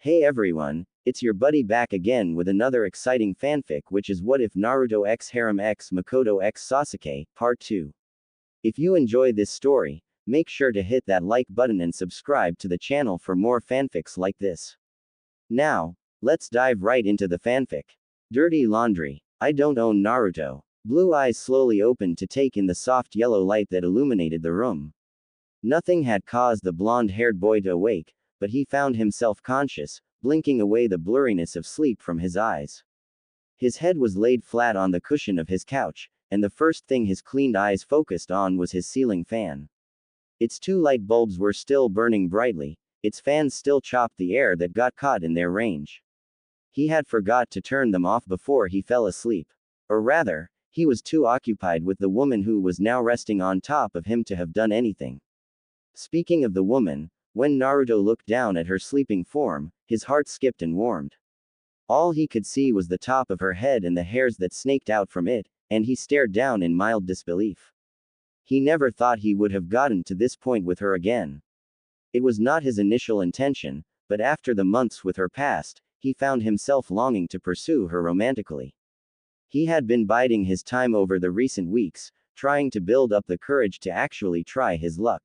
Hey everyone, it's your buddy back again with another exciting fanfic, which is What If Naruto x Harem x Mikoto x Sasuke, Part 2. If you enjoy this story, make sure to hit that like button and subscribe to the channel for more fanfics like this. Now, let's dive right into the fanfic. Dirty laundry. I don't own Naruto. Blue eyes slowly opened to take in the soft yellow light that illuminated the room. Nothing had caused the blonde-haired boy to awake, but he found himself conscious, blinking away the blurriness of sleep from his eyes. His head was laid flat on the cushion of his couch, and the first thing his cleaned eyes focused on was his ceiling fan. Its two light bulbs were still burning brightly, its fans still chopped the air that got caught in their range. He had forgot to turn them off before he fell asleep. Or rather, he was too occupied with the woman who was now resting on top of him to have done anything. Speaking of the woman, when Naruto looked down at her sleeping form, his heart skipped and warmed. All he could see was the top of her head and the hairs that snaked out from it, and he stared down in mild disbelief. He never thought he would have gotten to this point with her again. It was not his initial intention, but after the months with her passed, he found himself longing to pursue her romantically. He had been biding his time over the recent weeks, trying to build up the courage to actually try his luck.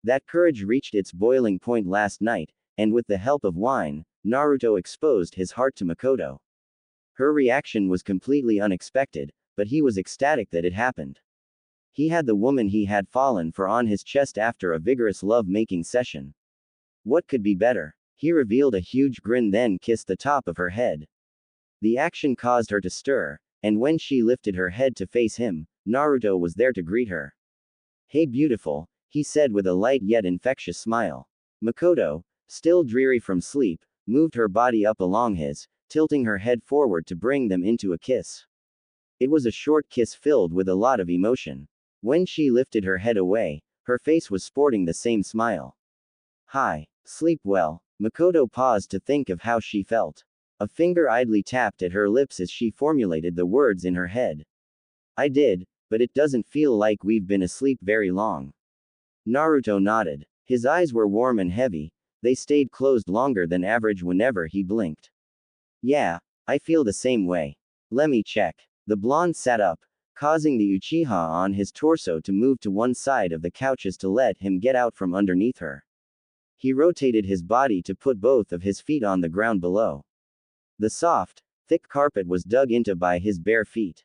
That courage reached its boiling point last night, and with the help of wine, Naruto exposed his heart to Mikoto. Her reaction was completely unexpected, but he was ecstatic that it happened. He had the woman he had fallen for on his chest after a vigorous love-making session. What could be better? He revealed a huge grin, then kissed the top of her head. The action caused her to stir, and when she lifted her head to face him, Naruto was there to greet her. "Hey beautiful," he said with a light yet infectious smile. Mikoto, still dreary from sleep, moved her body up along his, tilting her head forward to bring them into a kiss. It was a short kiss filled with a lot of emotion. When she lifted her head away, her face was sporting the same smile. "Hi, sleep well." Mikoto paused to think of how she felt. A finger idly tapped at her lips as she formulated the words in her head. "I did, but it doesn't feel like we've been asleep very long." Naruto nodded. His eyes were warm and heavy, they stayed closed longer than average whenever he blinked. "Yeah, I feel the same way. Let me check." The blonde sat up, causing the Uchiha on his torso to move to one side of the couches to let him get out from underneath her. He rotated his body to put both of his feet on the ground below. The soft, thick carpet was dug into by his bare feet.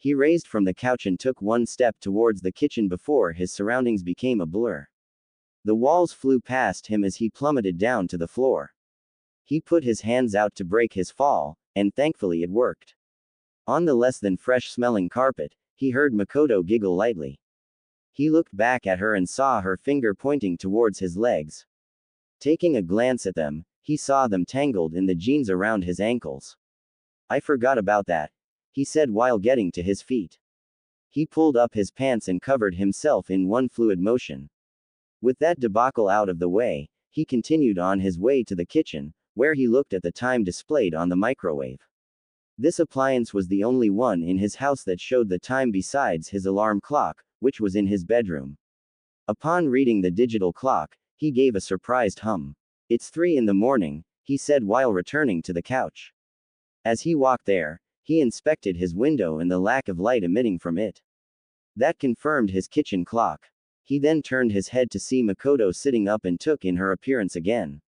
He raised from the couch and took one step towards the kitchen before his surroundings became a blur. The walls flew past him as he plummeted down to the floor. He put his hands out to break his fall, and thankfully it worked. On the less than fresh-smelling carpet, he heard Mikoto giggle lightly. He looked back at her and saw her finger pointing towards his legs. Taking a glance at them, he saw them tangled in the jeans around his ankles. "I forgot about that," he said while getting to his feet. He pulled up his pants and covered himself in one fluid motion. With that debacle out of the way, he continued on his way to the kitchen, where he looked at the time displayed on the microwave. This appliance was the only one in his house that showed the time besides his alarm clock, which was in his bedroom. Upon reading the digital clock, he gave a surprised hum. "It's 3 in the morning, he said while returning to the couch. As he walked there, he inspected his window and the lack of light emitting from it. That confirmed his kitchen clock. He then turned his head to see Mikoto sitting up and took in her appearance again.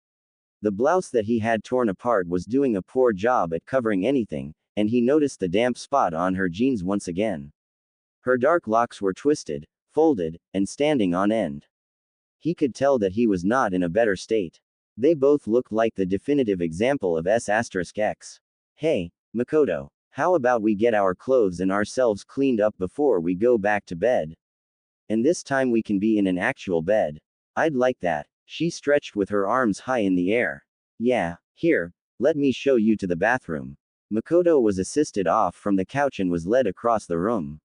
The blouse that he had torn apart was doing a poor job at covering anything, and he noticed the damp spot on her jeans once again. Her dark locks were twisted, folded, and standing on end. He could tell that he was not in a better state. They both looked like the definitive example of S**X. "Hey, Mikoto, how about we get our clothes and ourselves cleaned up before we go back to bed? And this time we can be in an actual bed. I'd like that." She stretched with her arms high in the air. "Yeah, here, let me show you to the bathroom." Mikoto was assisted off from the couch and was led across the room.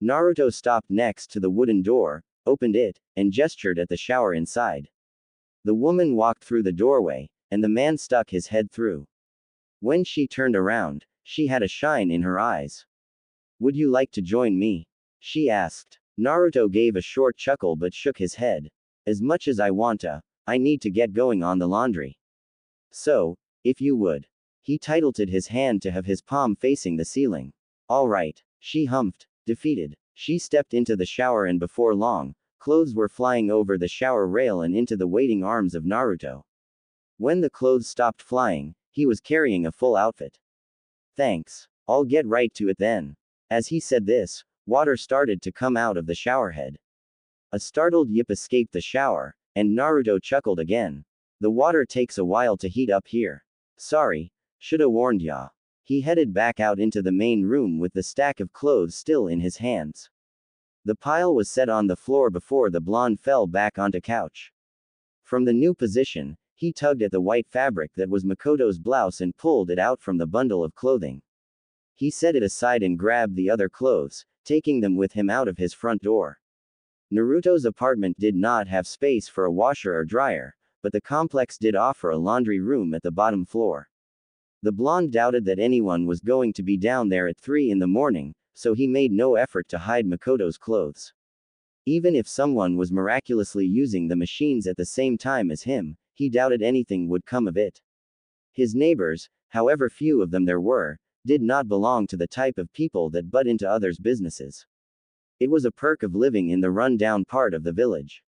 Naruto stopped next to the wooden door, opened it, and gestured at the shower inside. The woman walked through the doorway, and the man stuck his head through. When she turned around, she had a shine in her eyes. "Would you like to join me?" she asked. Naruto gave a short chuckle but shook his head. "As much as I want to, I need to get going on the laundry." So, if you would. He tilted his hand to have his palm facing the ceiling. All right, she humphed, defeated. She stepped into the shower and before long, clothes were flying over the shower rail and into the waiting arms of Naruto. When the clothes stopped flying, he was carrying a full outfit. Thanks. I'll get right to it then. As he said this, water started to come out of the showerhead. A startled yip escaped the shower, and Naruto chuckled again. The water takes a while to heat up here. Sorry, shoulda warned ya. He headed back out into the main room with the stack of clothes still in his hands. The pile was set on the floor before the blonde fell back onto couch. From the new position, he tugged at the white fabric that was Mikoto's blouse and pulled it out from the bundle of clothing. He set it aside and grabbed the other clothes, taking them with him out of his front door. Naruto's apartment did not have space for a washer or dryer, but the complex did offer a laundry room at the bottom floor. The blonde doubted that anyone was going to be down there at 3 in the morning, so he made no effort to hide Mikoto's clothes. Even if someone was miraculously using the machines at the same time as him, he doubted anything would come of it. His neighbors, however few of them there were, did not belong to the type of people that butt into others' businesses. It was a perk of living in the run-down part of the village.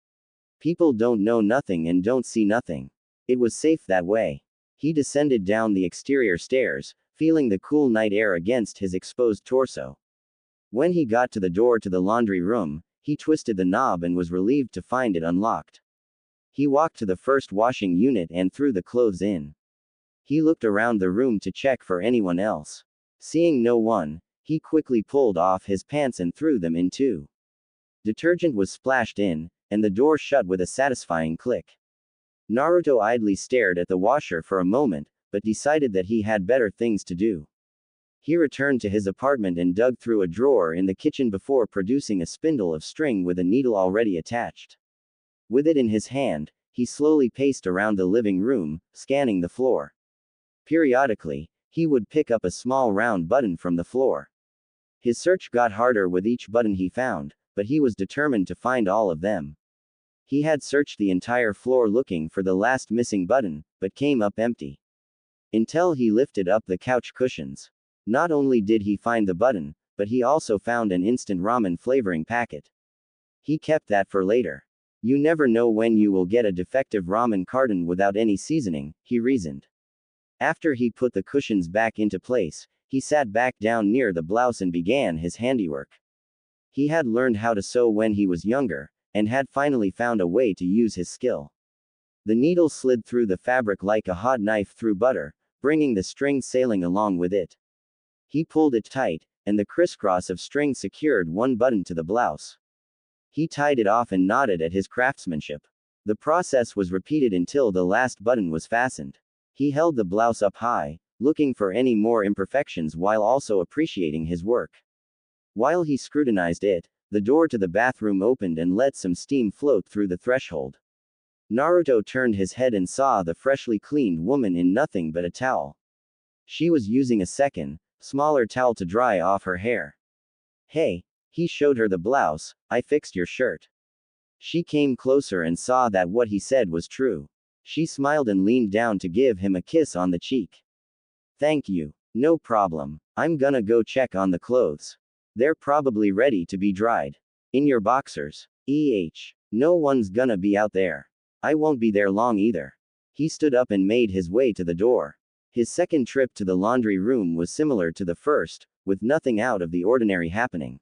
People don't know nothing and don't see nothing. It was safe that way. He descended down the exterior stairs, feeling the cool night air against his exposed torso. When he got to the door to the laundry room, he twisted the knob and was relieved to find it unlocked. He walked to the first washing unit and threw the clothes in. He looked around the room to check for anyone else. Seeing no one, he quickly pulled off his pants and threw them in too. Detergent was splashed in, and the door shut with a satisfying click. Naruto idly stared at the washer for a moment, but decided that he had better things to do. He returned to his apartment and dug through a drawer in the kitchen before producing a spindle of string with a needle already attached. With it in his hand, he slowly paced around the living room, scanning the floor. Periodically, he would pick up a small round button from the floor. His search got harder with each button he found, but he was determined to find all of them. He had searched the entire floor looking for the last missing button, but came up empty. Until he lifted up the couch cushions. Not only did he find the button, but he also found an instant ramen flavoring packet. He kept that for later. You never know when you will get a defective ramen carton without any seasoning, he reasoned. After he put the cushions back into place, he sat back down near the blouse and began his handiwork. He had learned how to sew when he was younger, and had finally found a way to use his skill. The needle slid through the fabric like a hot knife through butter, bringing the string sailing along with it. He pulled it tight, and the crisscross of string secured one button to the blouse. He tied it off and nodded at his craftsmanship. The process was repeated until the last button was fastened. He held the blouse up high, looking for any more imperfections while also appreciating his work. While he scrutinized it, the door to the bathroom opened and let some steam float through the threshold. Naruto turned his head and saw the freshly cleaned woman in nothing but a towel. She was using a second, smaller towel to dry off her hair. Hey, he showed her the blouse, I fixed your shirt. She came closer and saw that what he said was true. She smiled and leaned down to give him a kiss on the cheek. Thank you. No problem. I'm gonna go check on the clothes. They're probably ready to be dried. In your boxers. No one's gonna be out there. I won't be there long either. He stood up and made his way to the door. His second trip to the laundry room was similar to the first, with nothing out of the ordinary happening.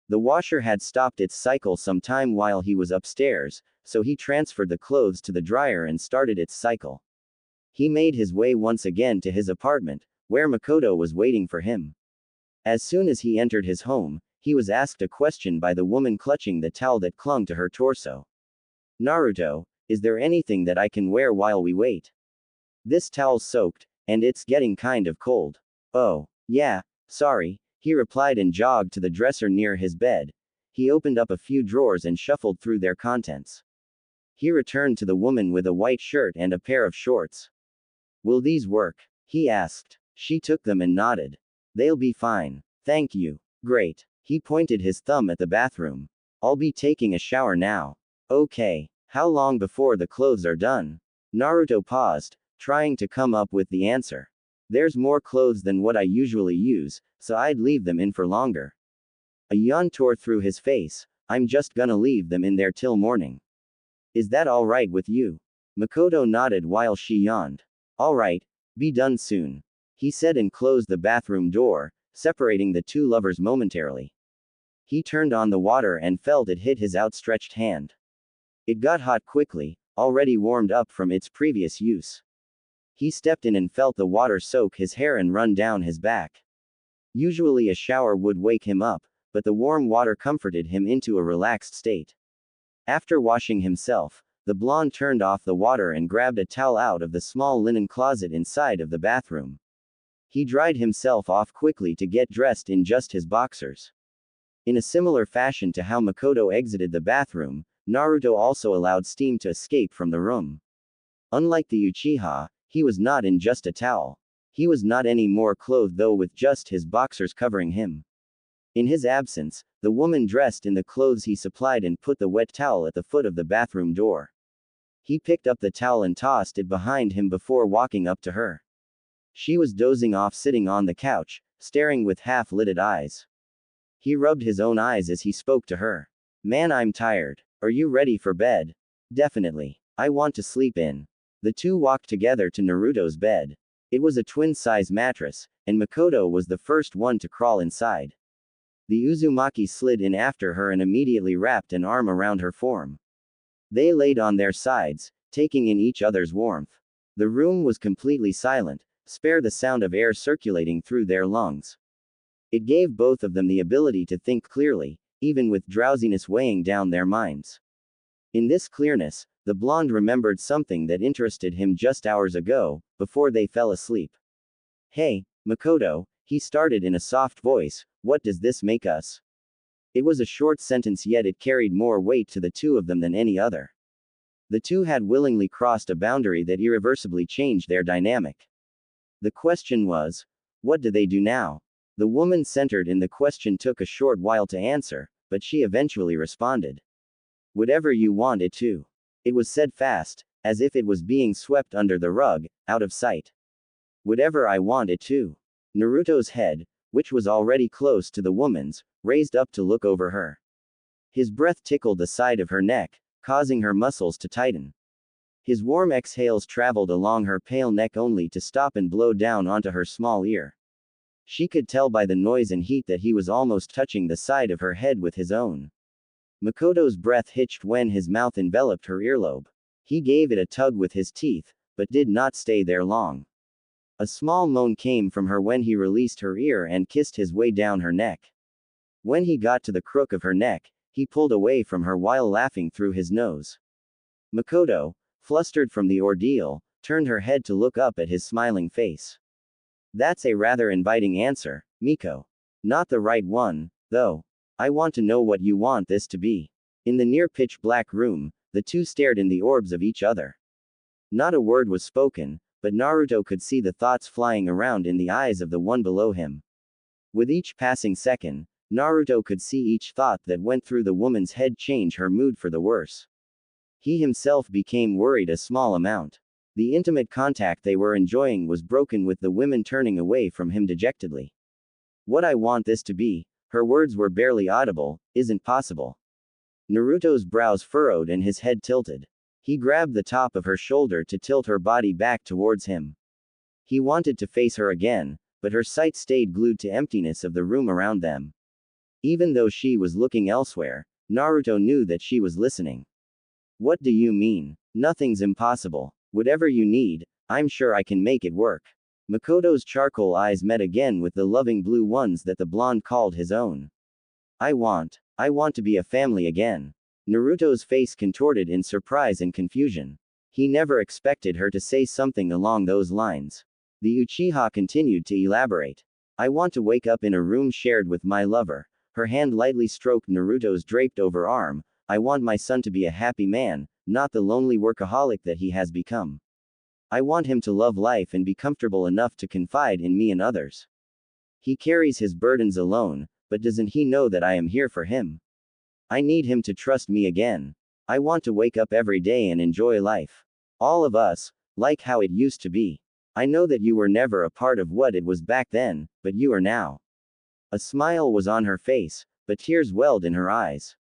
The washer had stopped its cycle some time while he was upstairs, so he transferred the clothes to the dryer and started its cycle. He made his way once again to his apartment, where Mikoto was waiting for him. As soon as he entered his home, he was asked a question by the woman clutching the towel that clung to her torso. Naruto, is there anything that I can wear while we wait? This towel's soaked, and it's getting kind of cold. Oh, yeah, sorry, he replied and jogged to the dresser near his bed. He opened up a few drawers and shuffled through their contents. He returned to the woman with a white shirt and a pair of shorts. Will these work? He asked. She took them and nodded. They'll be fine. Thank you. Great. He pointed his thumb at the bathroom. I'll be taking a shower now. Okay. How long before the clothes are done? Naruto paused, trying to come up with the answer. There's more clothes than what I usually use, so I'd leave them in for longer. A yawn tore through his face. I'm just gonna leave them in there till morning. Is that alright with you? Mikoto nodded while she yawned. Alright, be done soon, he said and closed the bathroom door, separating the two lovers momentarily. He turned on the water and felt it hit his outstretched hand. It got hot quickly, already warmed up from its previous use. He stepped in and felt the water soak his hair and run down his back. Usually a shower would wake him up, but the warm water comforted him into a relaxed state. After washing himself, the blonde turned off the water and grabbed a towel out of the small linen closet inside of the bathroom. He dried himself off quickly to get dressed in just his boxers. In a similar fashion to how Mikoto exited the bathroom, Naruto also allowed steam to escape from the room. Unlike the Uchiha, he was not in just a towel. He was not any more clothed though with just his boxers covering him. In his absence, the woman dressed in the clothes he supplied and put the wet towel at the foot of the bathroom door. He picked up the towel and tossed it behind him before walking up to her. She was dozing off sitting on the couch, staring with half-lidded eyes. He rubbed his own eyes as he spoke to her. Man, I'm tired. Are you ready for bed? Definitely. I want to sleep in. The two walked together to Naruto's bed. It was a twin-size mattress, and Mikoto was the first one to crawl inside. The Uzumaki slid in after her and immediately wrapped an arm around her form. They laid on their sides, taking in each other's warmth. The room was completely silent, spare the sound of air circulating through their lungs. It gave both of them the ability to think clearly, even with drowsiness weighing down their minds. In this clearness, the blonde remembered something that interested him just hours ago, before they fell asleep. Hey, Mikoto, he started in a soft voice, what does this make us? It was a short sentence yet it carried more weight to the two of them than any other. The two had willingly crossed a boundary that irreversibly changed their dynamic. The question was, what do they do now? The woman centered in the question took a short while to answer, but she eventually responded. Whatever you want it to. It was said fast, as if it was being swept under the rug, out of sight. Whatever I want it to. Naruto's head, which was already close to the woman's, raised up to look over her. His breath tickled the side of her neck, causing her muscles to tighten. His warm exhales traveled along her pale neck only to stop and blow down onto her small ear. She could tell by the noise and heat that he was almost touching the side of her head with his own. Mikoto's breath hitched when his mouth enveloped her earlobe. He gave it a tug with his teeth, but did not stay there long. A small moan came from her when he released her ear and kissed his way down her neck. When he got to the crook of her neck, he pulled away from her while laughing through his nose. Mikoto, flustered from the ordeal, turned her head to look up at his smiling face. That's a rather inviting answer, Miko. Not the right one, though. I want to know what you want this to be. In the near pitch-black room, the two stared in the orbs of each other. Not a word was spoken, but Naruto could see the thoughts flying around in the eyes of the one below him. With each passing second, Naruto could see each thought that went through the woman's head change her mood for the worse. He himself became worried a small amount. The intimate contact they were enjoying was broken with the women turning away from him dejectedly. What I want this to be, her words were barely audible, isn't possible. Naruto's brows furrowed and his head tilted. He grabbed the top of her shoulder to tilt her body back towards him. He wanted to face her again, but her sight stayed glued to emptiness of the room around them. Even though she was looking elsewhere, Naruto knew that she was listening. What do you mean? Nothing's impossible. Whatever you need, I'm sure I can make it work. Mikoto's charcoal eyes met again with the loving blue ones that the blonde called his own. I want to be a family again. Naruto's face contorted in surprise and confusion. He never expected her to say something along those lines. The Uchiha continued to elaborate. I want to wake up in a room shared with my lover. Her hand lightly stroked Naruto's draped over arm. I want my son to be a happy man, not the lonely workaholic that he has become. I want him to love life and be comfortable enough to confide in me and others. He carries his burdens alone, but doesn't he know that I am here for him? I need him to trust me again. I want to wake up every day and enjoy life. All of us, Like how it used to be. I know that you were never a part of what it was back then, but you are now. A smile was on her face, but tears welled in her eyes.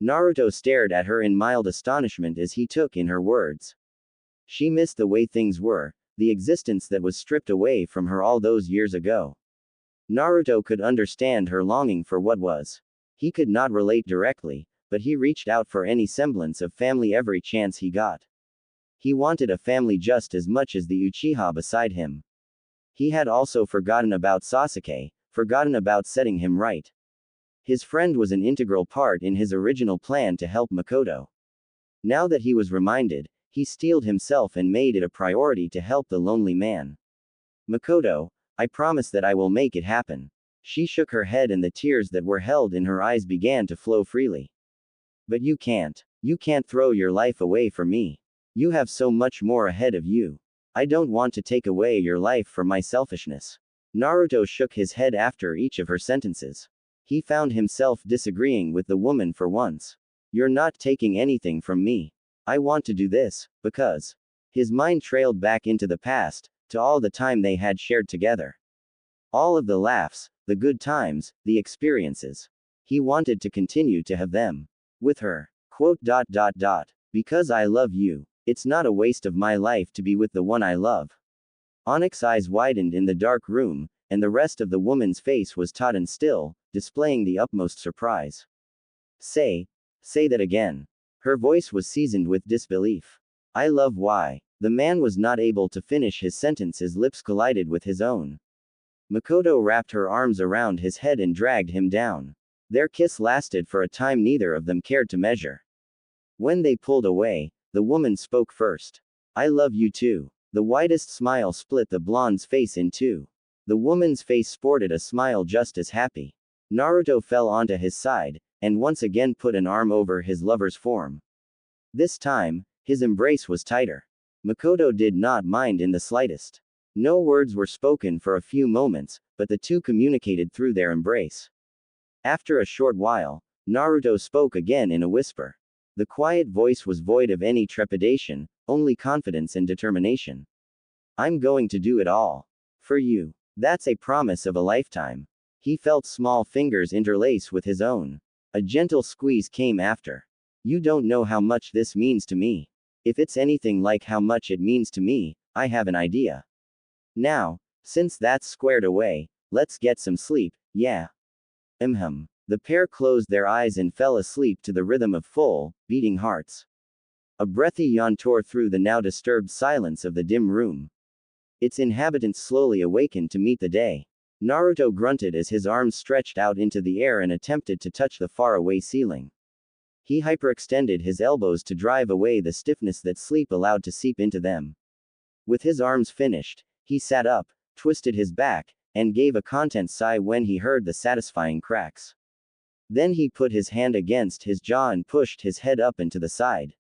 Naruto stared at her in mild astonishment as he took in her words. She missed the way things were, the existence that was stripped away from her all those years ago. Naruto could understand her longing for what was. He could not relate directly, but he reached out for any semblance of family every chance he got. He wanted a family just as much as the Uchiha beside him. He had also forgotten about Sasuke, forgotten about setting him right. His friend was an integral part in his original plan to help Mikoto. Now that he was reminded, he steeled himself and made it a priority to help the lonely man. Mikoto, I promise that I will make it happen. She shook her head and the tears that were held in her eyes began to flow freely. But you can't. You can't throw your life away for me. You have so much more ahead of you. I don't want to take away your life for my selfishness. Naruto shook his head after each of her sentences. He found himself disagreeing with the woman for once. You're not taking anything from me. I want to do this, because. His mind trailed back into the past, to all the time they had shared together. All of the laughs, the good times, the experiences. He wanted to continue to have them. With her. Because I love you. It's not a waste of my life to be with the one I love. Onyx's eyes widened in the dark room, and the rest of the woman's face was taut and still, displaying the utmost surprise. Say that again. Her voice was seasoned with disbelief. I love why. The man was not able to finish his sentence, his lips collided with his own. Mikoto wrapped her arms around his head and dragged him down. Their kiss lasted for a time neither of them cared to measure. When they pulled away, the woman spoke first. I love you too. The widest smile split the blonde's face in two. The woman's face sported a smile just as happy. Naruto fell onto his side, and once again put an arm over his lover's form. This time, his embrace was tighter. Mikoto did not mind in the slightest. No words were spoken for a few moments, but the two communicated through their embrace. After a short while, Naruto spoke again in a whisper. The quiet voice was void of any trepidation, only confidence and determination. I'm going to do it all. For you. That's a promise of a lifetime. He felt small fingers interlace with his own. A gentle squeeze came after. You don't know how much this means to me. If it's anything like how much it means to me, I have an idea. Now, since that's squared away, let's get some sleep, yeah. The pair closed their eyes and fell asleep to the rhythm of full, beating hearts. A breathy yawn tore through the now disturbed silence of the dim room. Its inhabitants slowly awakened to meet the day. Naruto grunted as his arms stretched out into the air and attempted to touch the faraway ceiling. He hyperextended his elbows to drive away the stiffness that sleep allowed to seep into them. With his arms finished, he sat up, twisted his back, and gave a content sigh when he heard the satisfying cracks. Then he put his hand against his jaw and pushed his head up and to the side.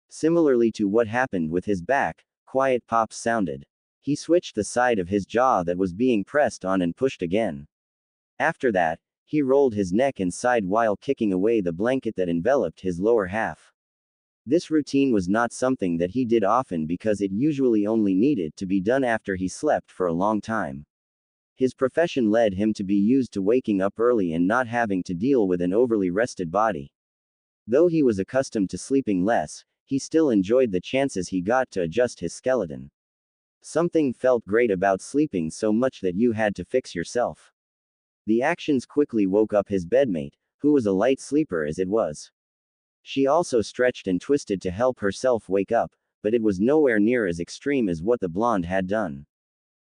Similarly to what happened with his back, quiet pops sounded. He switched the side of his jaw that was being pressed on and pushed again. After that, he rolled his neck and sighed while kicking away the blanket that enveloped his lower half. This routine was not something that he did often because it usually only needed to be done after he slept for a long time. His profession led him to be used to waking up early and not having to deal with an overly rested body. Though he was accustomed to sleeping less, he still enjoyed the chances he got to adjust his skeleton. Something felt great about sleeping so much that you had to fix yourself. The actions quickly woke up his bedmate, who was a light sleeper as it was. She also stretched and twisted to help herself wake up, but it was nowhere near as extreme as what the blonde had done.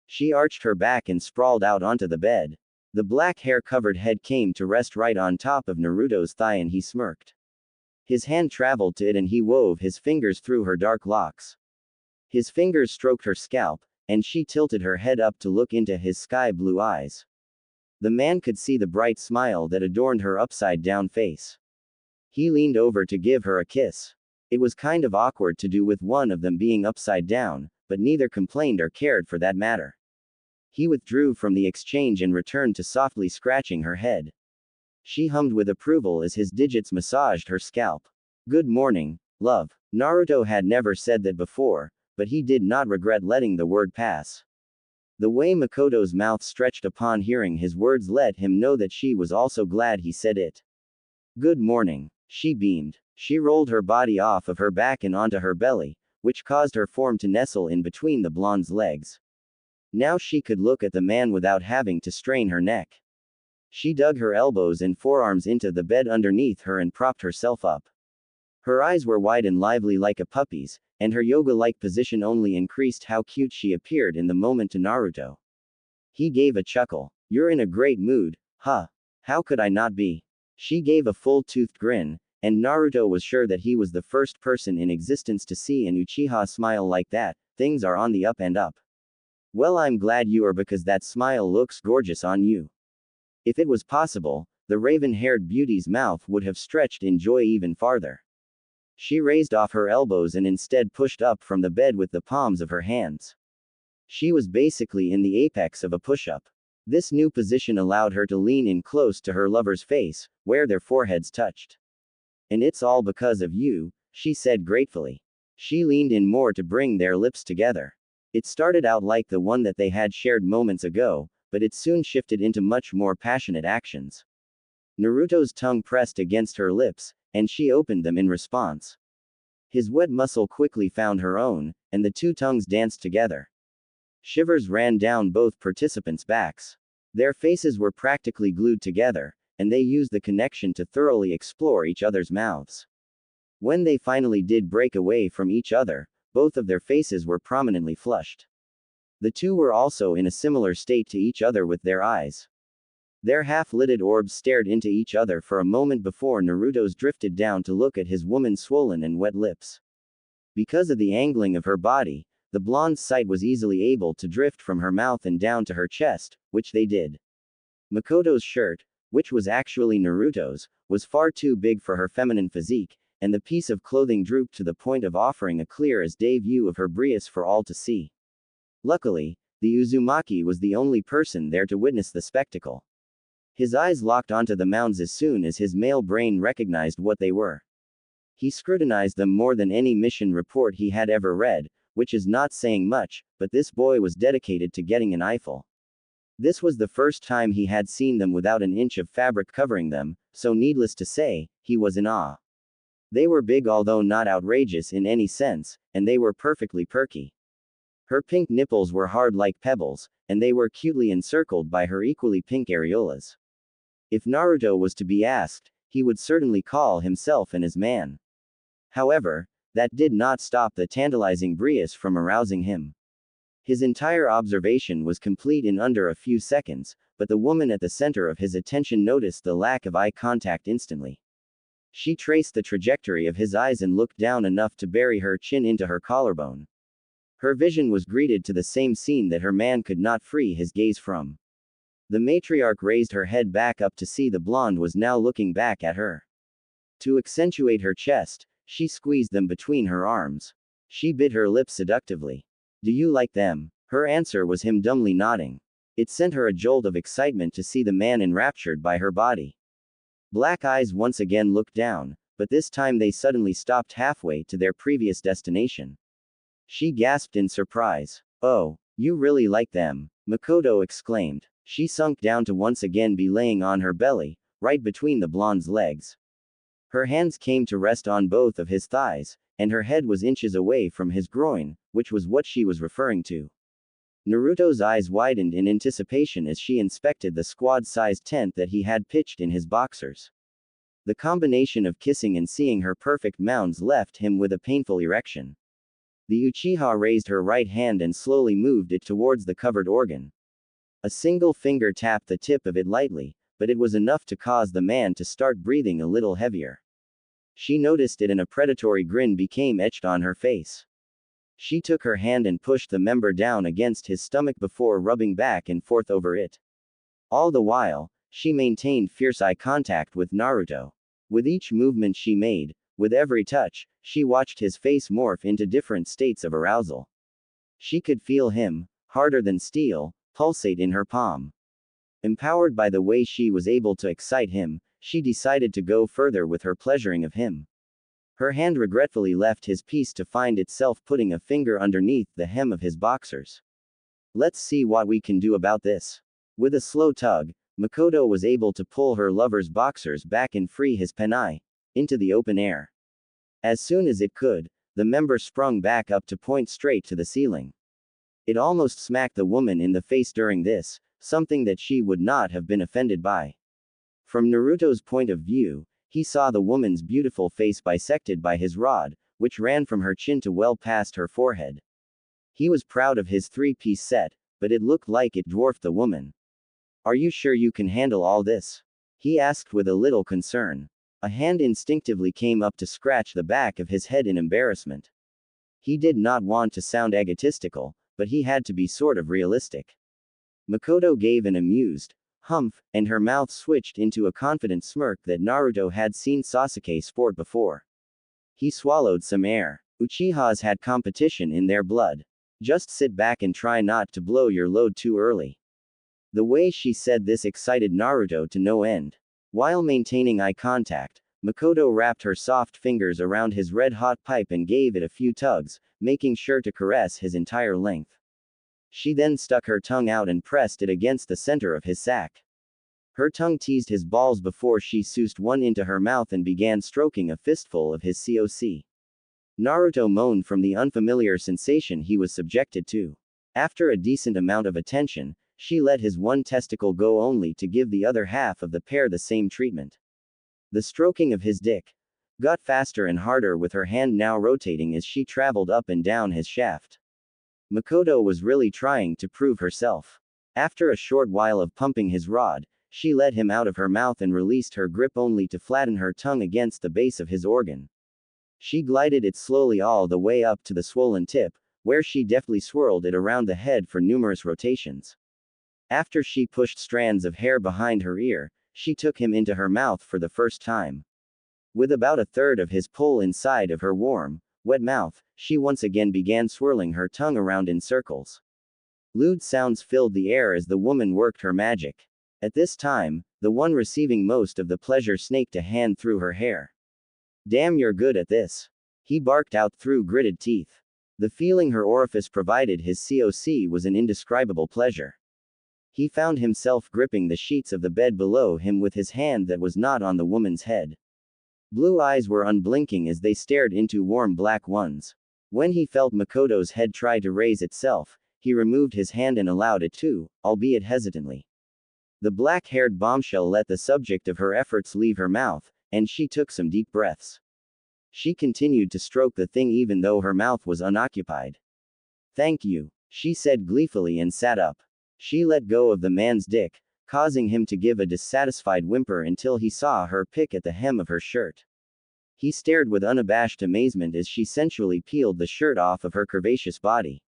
She arched her back and sprawled out onto the bed. The black hair-covered head came to rest right on top of Naruto's thigh and he smirked. His hand traveled to it and he wove his fingers through her dark locks. His fingers stroked her scalp, and she tilted her head up to look into his sky-blue eyes. The man could see the bright smile that adorned her upside-down face. He leaned over to give her a kiss. It was kind of awkward to do with one of them being upside down, but neither complained or cared for that matter. He withdrew from the exchange and returned to softly scratching her head. She hummed with approval as his digits massaged her scalp. Good morning, love. Naruto had never said that before, but he did not regret letting the word pass. The way Mikoto's mouth stretched upon hearing his words let him know that she was also glad he said it. Good morning. She beamed. She rolled her body off of her back and onto her belly, which caused her form to nestle in between the blonde's legs. Now she could look at the man without having to strain her neck. She dug her elbows and forearms into the bed underneath her and propped herself up. Her eyes were wide and lively like a puppy's, and her yoga-like position only increased how cute she appeared in the moment to Naruto. He gave a chuckle. You're in a great mood, huh? How could I not be? She gave a full-toothed grin, and Naruto was sure that he was the first person in existence to see an Uchiha smile like that. Things are on the up and up. Well, I'm glad you are because that smile looks gorgeous on you. If it was possible, the raven-haired beauty's mouth would have stretched in joy even farther. She raised off her elbows and instead pushed up from the bed with the palms of her hands. She was basically in the apex of a push-up. This new position allowed her to lean in close to her lover's face, where their foreheads touched. And it's all because of you, she said gratefully. She leaned in more to bring their lips together. It started out like the one that they had shared moments ago, but it soon shifted into much more passionate actions. Naruto's tongue pressed against her lips, and she opened them in response. His wet muscle quickly found her own, and the two tongues danced together. Shivers ran down both participants' backs. Their faces were practically glued together, and they used the connection to thoroughly explore each other's mouths. When they finally did break away from each other, both of their faces were prominently flushed. The two were also in a similar state to each other with their eyes. Their half-lidded orbs stared into each other for a moment before Naruto's drifted down to look at his woman's swollen and wet lips. Because of the angling of her body, the blonde's sight was easily able to drift from her mouth and down to her chest, which they did. Mikoto's shirt, which was actually Naruto's, was far too big for her feminine physique, and the piece of clothing drooped to the point of offering a clear-as-day view of her breasts for all to see. Luckily, the Uzumaki was the only person there to witness the spectacle. His eyes locked onto the mounds as soon as his male brain recognized what they were. He scrutinized them more than any mission report he had ever read, which is not saying much, but this boy was dedicated to getting an eyeful. This was the first time he had seen them without an inch of fabric covering them, so needless to say, he was in awe. They were big although not outrageous in any sense, and they were perfectly perky. Her pink nipples were hard like pebbles, and they were cutely encircled by her equally pink areolas. If Naruto was to be asked, he would certainly call himself an man. However, that did not stop the tantalizing breeze from arousing him. His entire observation was complete in under a few seconds, but the woman at the center of his attention noticed the lack of eye contact instantly. She traced the trajectory of his eyes and looked down enough to bury her chin into her collarbone. Her vision was greeted to the same scene that her man could not free his gaze from. The matriarch raised her head back up to see the blonde was now looking back at her. To accentuate her chest, she squeezed them between her arms. She bit her lips seductively. Do you like them? Her answer was him dumbly nodding. It sent her a jolt of excitement to see the man enraptured by her body. Black eyes once again looked down, but this time they suddenly stopped halfway to their previous destination. She gasped in surprise. Oh, you really like them, Mikoto exclaimed. She sunk down to once again be laying on her belly, right between the blonde's legs. Her hands came to rest on both of his thighs, and her head was inches away from his groin, which was what she was referring to. Naruto's eyes widened in anticipation as she inspected the squad-sized tent that he had pitched in his boxers. The combination of kissing and seeing her perfect mounds left him with a painful erection. The Uchiha raised her right hand and slowly moved it towards the covered organ. A single finger tapped the tip of it lightly, but it was enough to cause the man to start breathing a little heavier. She noticed it and a predatory grin became etched on her face. She took her hand and pushed the member down against his stomach before rubbing back and forth over it. All the while, she maintained fierce eye contact with Naruto. With each movement she made, with every touch, she watched his face morph into different states of arousal. She could feel him, harder than steel, pulsate in her palm. Empowered by the way she was able to excite him, she decided to go further with her pleasuring of him. Her hand regretfully left his piece to find itself putting a finger underneath the hem of his boxers. Let's see what we can do about this. With a slow tug, Mikoto was able to pull her lover's boxers back and free his penai into the open air. As soon as it could, the member sprung back up to point straight to the ceiling. It almost smacked the woman in the face during this, something that she would not have been offended by. From Naruto's point of view, he saw the woman's beautiful face bisected by his rod, which ran from her chin to well past her forehead. He was proud of his three-piece set, but it looked like it dwarfed the woman. Are you sure you can handle all this? He asked with a little concern. A hand instinctively came up to scratch the back of his head in embarrassment. He did not want to sound egotistical, but he had to be sort of realistic. Mikoto gave an amused humph, and her mouth switched into a confident smirk that Naruto had seen Sasuke sport before. He swallowed some air. Uchihas had competition in their blood. Just sit back and try not to blow your load too early. The way she said this excited Naruto to no end. While maintaining eye contact, Mikoto wrapped her soft fingers around his red-hot pipe and gave it a few tugs, making sure to caress his entire length. She then stuck her tongue out and pressed it against the center of his sack. Her tongue teased his balls before she soused one into her mouth and began stroking a fistful of his coc. Naruto moaned from the unfamiliar sensation he was subjected to. After a decent amount of attention, she let his one testicle go only to give the other half of the pair the same treatment. The stroking of his dick got faster and harder with her hand now rotating as she traveled up and down his shaft. Mikoto was really trying to prove herself. After a short while of pumping his rod, she let him out of her mouth and released her grip only to flatten her tongue against the base of his organ. She glided it slowly all the way up to the swollen tip, where she deftly swirled it around the head for numerous rotations. After she pushed strands of hair behind her ear, she took him into her mouth for the first time. With about a third of his pull inside of her warm, wet mouth, she once again began swirling her tongue around in circles. Lewd sounds filled the air as the woman worked her magic. At this time, the one receiving most of the pleasure snaked a hand through her hair. Damn, you're good at this. He barked out through gritted teeth. The feeling her orifice provided his coc was an indescribable pleasure. He found himself gripping the sheets of the bed below him with his hand that was not on the woman's head. Blue eyes were unblinking as they stared into warm black ones. When he felt Mikoto's head try to raise itself, he removed his hand and allowed it to, albeit hesitantly. The black-haired bombshell let the subject of her efforts leave her mouth, and she took some deep breaths. She continued to stroke the thing even though her mouth was unoccupied. Thank you, she said gleefully and sat up. She let go of the man's dick, causing him to give a dissatisfied whimper until he saw her pick at the hem of her shirt. He stared with unabashed amazement as she sensually peeled the shirt off of her curvaceous body.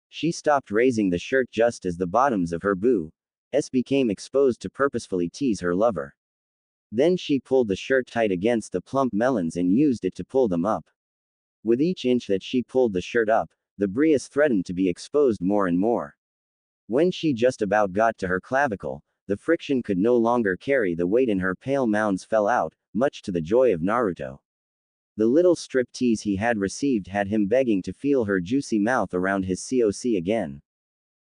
She stopped raising the shirt just as the bottoms of her boobs became exposed to purposefully tease her lover. Then she pulled the shirt tight against the plump melons and used it to pull them up. With each inch that she pulled the shirt up, the brias threatened to be exposed more and more. When she just about got to her clavicle, the friction could no longer carry the weight and her pale mounds fell out, much to the joy of Naruto. The little strip tease he had received had him begging to feel her juicy mouth around his coc again.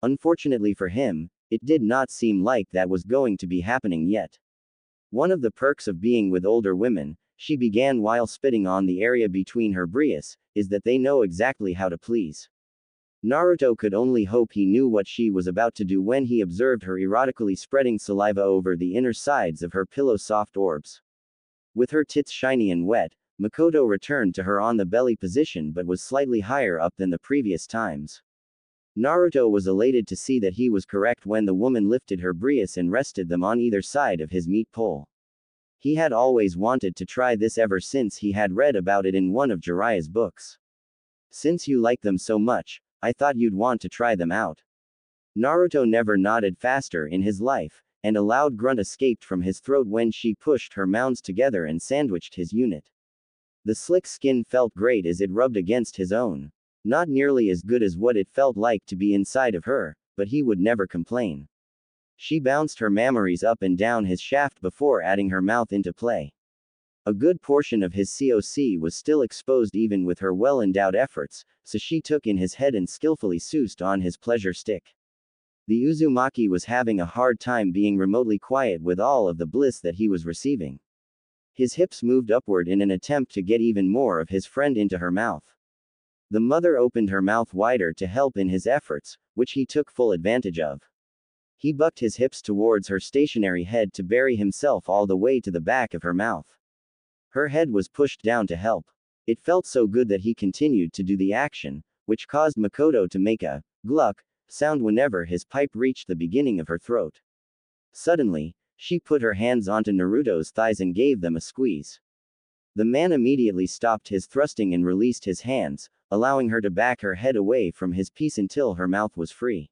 Unfortunately for him, it did not seem like that was going to be happening yet. One of the perks of being with older women, she began while spitting on the area between her brias, is that they know exactly how to please. Naruto could only hope he knew what she was about to do when he observed her erotically spreading saliva over the inner sides of her pillow-soft orbs. With her tits shiny and wet, Mikoto returned to her on the belly position but was slightly higher up than the previous times. Naruto was elated to see that he was correct when the woman lifted her brias and rested them on either side of his meat pole. He had always wanted to try this ever since he had read about it in one of Jiraiya's books. Since you like them so much, I thought you'd want to try them out. Naruto never nodded faster in his life, and a loud grunt escaped from his throat when she pushed her mounds together and sandwiched his unit. The slick skin felt great as it rubbed against his own. Not nearly as good as what it felt like to be inside of her, but he would never complain. She bounced her mammaries up and down his shaft before adding her mouth into play. A good portion of his COC was still exposed even with her well-endowed efforts, so she took in his head and skillfully soused on his pleasure stick. The Uzumaki was having a hard time being remotely quiet with all of the bliss that he was receiving. His hips moved upward in an attempt to get even more of his friend into her mouth. The mother opened her mouth wider to help in his efforts, which he took full advantage of. He bucked his hips towards her stationary head to bury himself all the way to the back of her mouth. Her head was pushed down to help. It felt so good that he continued to do the action, which caused Mikoto to make a gluck sound whenever his pipe reached the beginning of her throat. Suddenly, she put her hands onto Naruto's thighs and gave them a squeeze. The man immediately stopped his thrusting and released his hands, allowing her to back her head away from his piece until her mouth was free.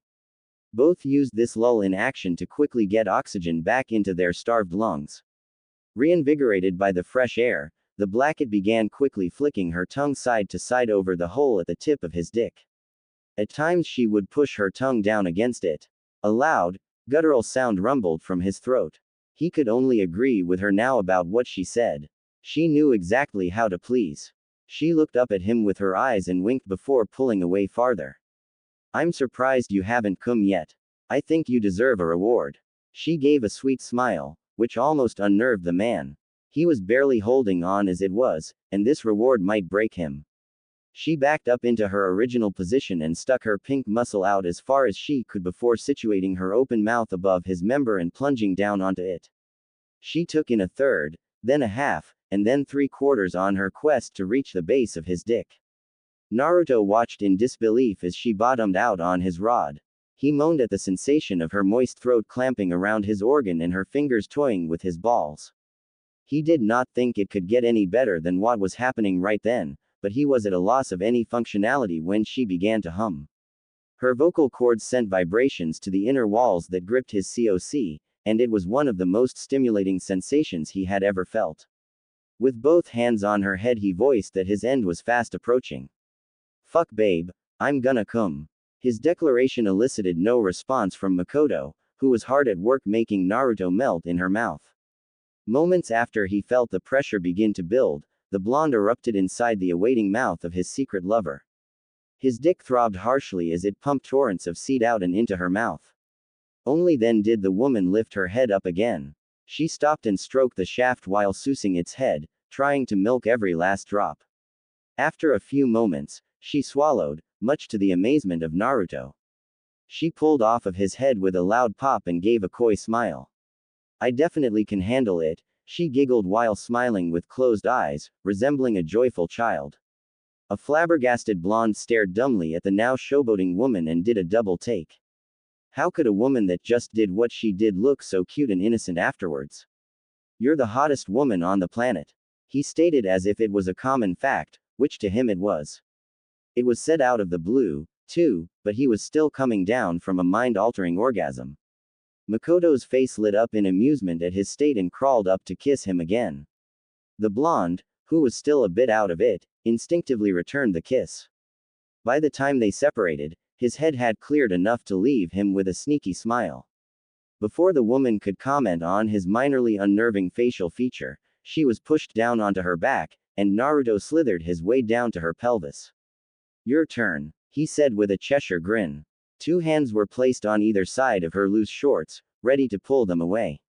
Both used this lull in action to quickly get oxygen back into their starved lungs. Reinvigorated by the fresh air, the blackette began quickly flicking her tongue side to side over the hole at the tip of his dick. At times she would push her tongue down against it. A loud, guttural sound rumbled from his throat. He could only agree with her now about what she said. She knew exactly how to please. She looked up at him with her eyes and winked before pulling away farther. I'm surprised you haven't come yet. I think you deserve a reward. She gave a sweet smile, which almost unnerved the man. He was barely holding on as it was, and this reward might break him. She backed up into her original position and stuck her pink muscle out as far as she could before situating her open mouth above his member and plunging down onto it. She took in a third, then a half, and then 3/4 on her quest to reach the base of his dick. Naruto watched in disbelief as she bottomed out on his rod. He moaned at the sensation of her moist throat clamping around his organ and her fingers toying with his balls. He did not think it could get any better than what was happening right then, but he was at a loss of any functionality when she began to hum. Her vocal cords sent vibrations to the inner walls that gripped his COC, and it was one of the most stimulating sensations he had ever felt. With both hands on her head, he voiced that his end was fast approaching. Fuck babe, I'm gonna come. His declaration elicited no response from Mikoto, who was hard at work making Naruto melt in her mouth. Moments after he felt the pressure begin to build, the blonde erupted inside the awaiting mouth of his secret lover. His dick throbbed harshly as it pumped torrents of seed out and into her mouth. Only then did the woman lift her head up again. She stopped and stroked the shaft while sousing its head, trying to milk every last drop. After a few moments, she swallowed, much to the amazement of Naruto. She pulled off of his head with a loud pop and gave a coy smile. I definitely can handle it, she giggled while smiling with closed eyes, resembling a joyful child. A flabbergasted blonde stared dumbly at the now showboating woman and did a double take. How could a woman that just did what she did look so cute and innocent afterwards? You're the hottest woman on the planet. He stated as if it was a common fact, which to him it was. It was said out of the blue, too, but he was still coming down from a mind-altering orgasm. Mikoto's face lit up in amusement at his state and crawled up to kiss him again. The blonde, who was still a bit out of it, instinctively returned the kiss. By the time they separated, his head had cleared enough to leave him with a sneaky smile. Before the woman could comment on his minorly unnerving facial feature, she was pushed down onto her back, and Naruto slithered his way down to her pelvis. Your turn, he said with a Cheshire grin. 2 hands were placed on either side of her loose shorts, ready to pull them away.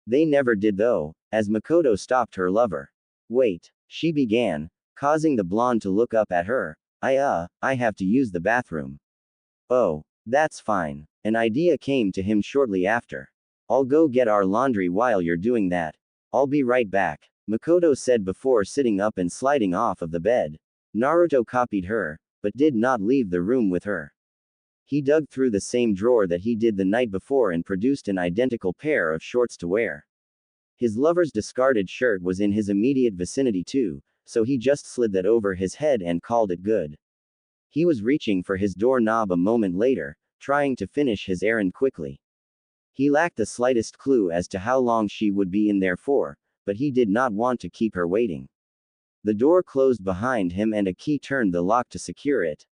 They never did though, as Mikoto stopped her lover. Wait, she began, causing the blonde to look up at her. I have to use the bathroom. Oh, that's fine. An idea came to him shortly after. I'll go get our laundry while you're doing that. I'll be right back, Mikoto said before sitting up and sliding off of the bed. Naruto copied her, but did not leave the room with her. He dug through the same drawer that he did the night before and produced an identical pair of shorts to wear. His lover's discarded shirt was in his immediate vicinity too, so he just slid that over his head and called it good. He was reaching for his doorknob a moment later, trying to finish his errand quickly. He lacked the slightest clue as to how long she would be in there for, but he did not want to keep her waiting. The door closed behind him and a key turned the lock to secure it.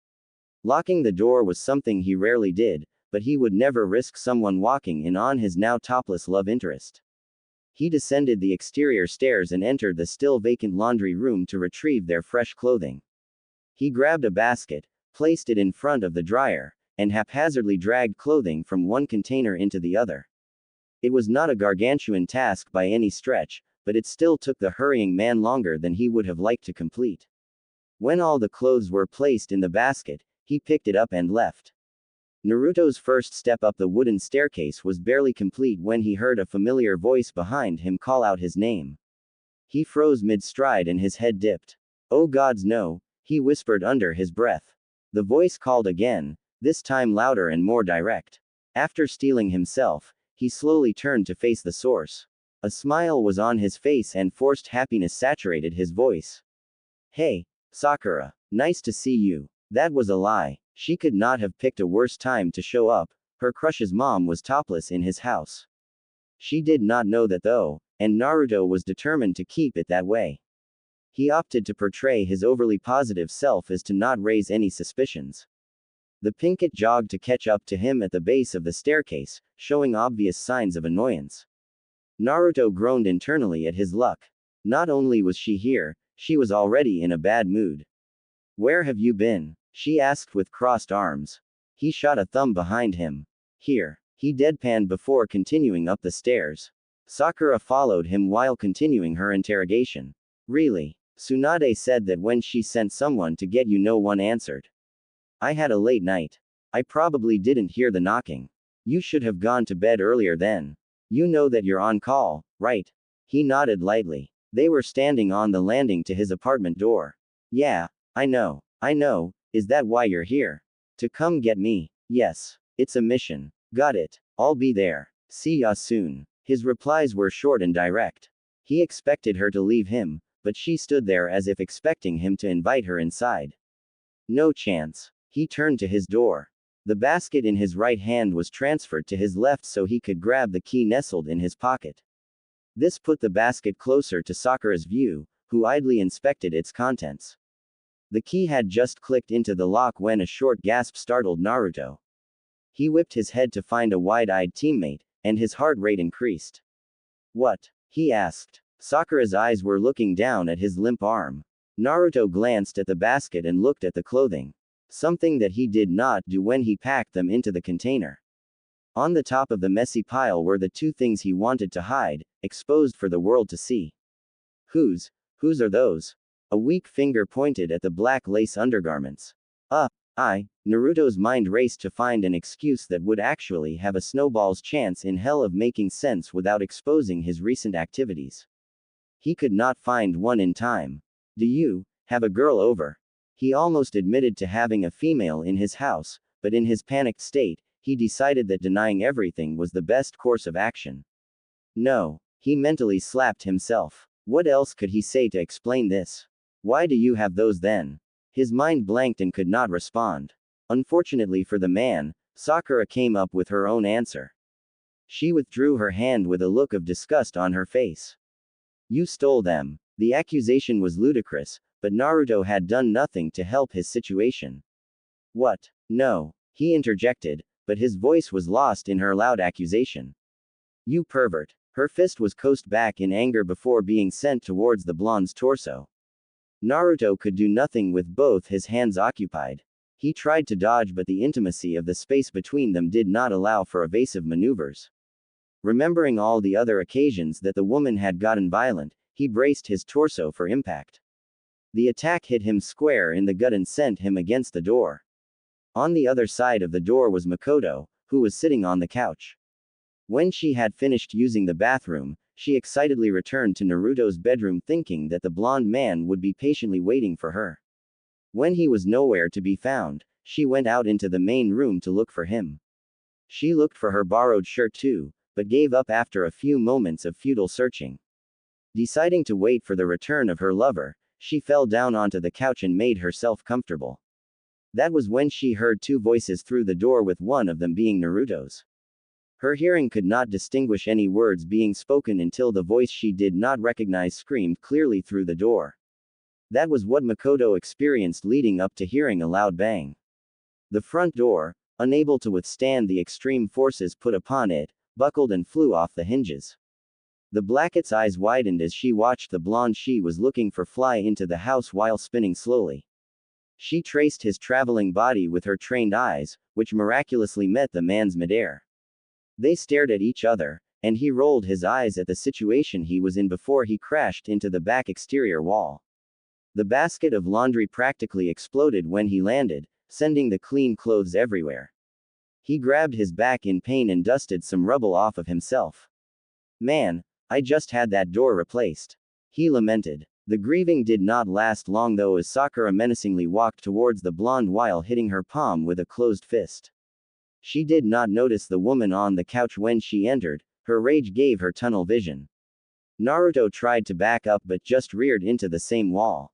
Locking the door was something he rarely did, but he would never risk someone walking in on his now topless love interest. He descended the exterior stairs and entered the still vacant laundry room to retrieve their fresh clothing. He grabbed a basket, placed it in front of the dryer, and haphazardly dragged clothing from one container into the other. It was not a gargantuan task by any stretch, but it still took the hurrying man longer than he would have liked to complete. When all the clothes were placed in the basket, he picked it up and left. Naruto's first step up the wooden staircase was barely complete when he heard a familiar voice behind him call out his name. He froze mid-stride and his head dipped. "Oh gods no," he whispered under his breath. The voice called again, this time louder and more direct. After steeling himself, he slowly turned to face the source. A smile was on his face and forced happiness saturated his voice. "Hey, Sakura. Nice to see you." That was a lie. She could not have picked a worse time to show up. Her crush's mom was topless in his house. She did not know that though, and Naruto was determined to keep it that way. He opted to portray his overly positive self as to not raise any suspicions. The Pinkett jogged to catch up to him at the base of the staircase, showing obvious signs of annoyance. Naruto groaned internally at his luck. Not only was she here, she was already in a bad mood. "Where have you been?" she asked with crossed arms. He shot a thumb behind him. "Here." He deadpanned before continuing up the stairs. Sakura followed him while continuing her interrogation. "Really? Tsunade said that when she sent someone to get you no one answered. I had a late night. I probably didn't hear the knocking. You should have gone to bed earlier then. You know that you're on call, right?" He nodded lightly. They were standing on the landing to his apartment door. "Yeah, I know. I know. Is that why you're here? To come get me?" "Yes. It's a mission." "Got it. I'll be there. See ya soon." His replies were short and direct. He expected her to leave him, but she stood there as if expecting him to invite her inside. No chance. He turned to his door. The basket in his right hand was transferred to his left so he could grab the key nestled in his pocket. This put the basket closer to Sakura's view, who idly inspected its contents. The key had just clicked into the lock when a short gasp startled Naruto. He whipped his head to find a wide-eyed teammate, and his heart rate increased. "What?" he asked. Sakura's eyes were looking down at his limp arm. Naruto glanced at the basket and looked at the clothing. Something that he did not do when he packed them into the container. On the top of the messy pile were the two things he wanted to hide, exposed for the world to see. Whose are those? A weak finger pointed at the black lace undergarments. Naruto's mind raced to find an excuse that would actually have a snowball's chance in hell of making sense without exposing his recent activities. He could not find one in time. "Do you have a girl over?" He almost admitted to having a female in his house, but in his panicked state, he decided that denying everything was the best course of action. "No." He mentally slapped himself. What else could he say to explain this? "Why do you have those then?" His mind blanked and could not respond. Unfortunately for the man, Sakura came up with her own answer. She withdrew her hand with a look of disgust on her face. "You stole them." The accusation was ludicrous, but Naruto had done nothing to help his situation. "What? No," he interjected, but his voice was lost in her loud accusation. "You pervert." Her fist was cocked back in anger before being sent towards the blonde's torso. Naruto could do nothing with both his hands occupied. He tried to dodge, but the intimacy of the space between them did not allow for evasive maneuvers. Remembering all the other occasions that the woman had gotten violent, he braced his torso for impact. The attack hit him square in the gut and sent him against the door. On the other side of the door was Mikoto, who was sitting on the couch. When she had finished using the bathroom, she excitedly returned to Naruto's bedroom thinking that the blonde man would be patiently waiting for her. When he was nowhere to be found, she went out into the main room to look for him. She looked for her borrowed shirt too, but gave up after a few moments of futile searching. Deciding to wait for the return of her lover, she fell down onto the couch and made herself comfortable. That was when she heard two voices through the door, with one of them being Naruto's. Her hearing could not distinguish any words being spoken until the voice she did not recognize screamed clearly through the door. That was what Mikoto experienced leading up to hearing a loud bang. The front door, unable to withstand the extreme forces put upon it, buckled and flew off the hinges. The blacket's eyes widened as she watched the blonde she was looking for fly into the house while spinning slowly. She traced his traveling body with her trained eyes, which miraculously met the man's midair. They stared at each other, and he rolled his eyes at the situation he was in before he crashed into the back exterior wall. The basket of laundry practically exploded when he landed, sending the clean clothes everywhere. He grabbed his back in pain and dusted some rubble off of himself. Man, I just had that door replaced. He lamented. The grieving did not last long though as Sakura menacingly walked towards the blonde while hitting her palm with a closed fist. She did not notice the woman on the couch when she entered, her rage gave her tunnel vision. Naruto tried to back up but just reared into the same wall.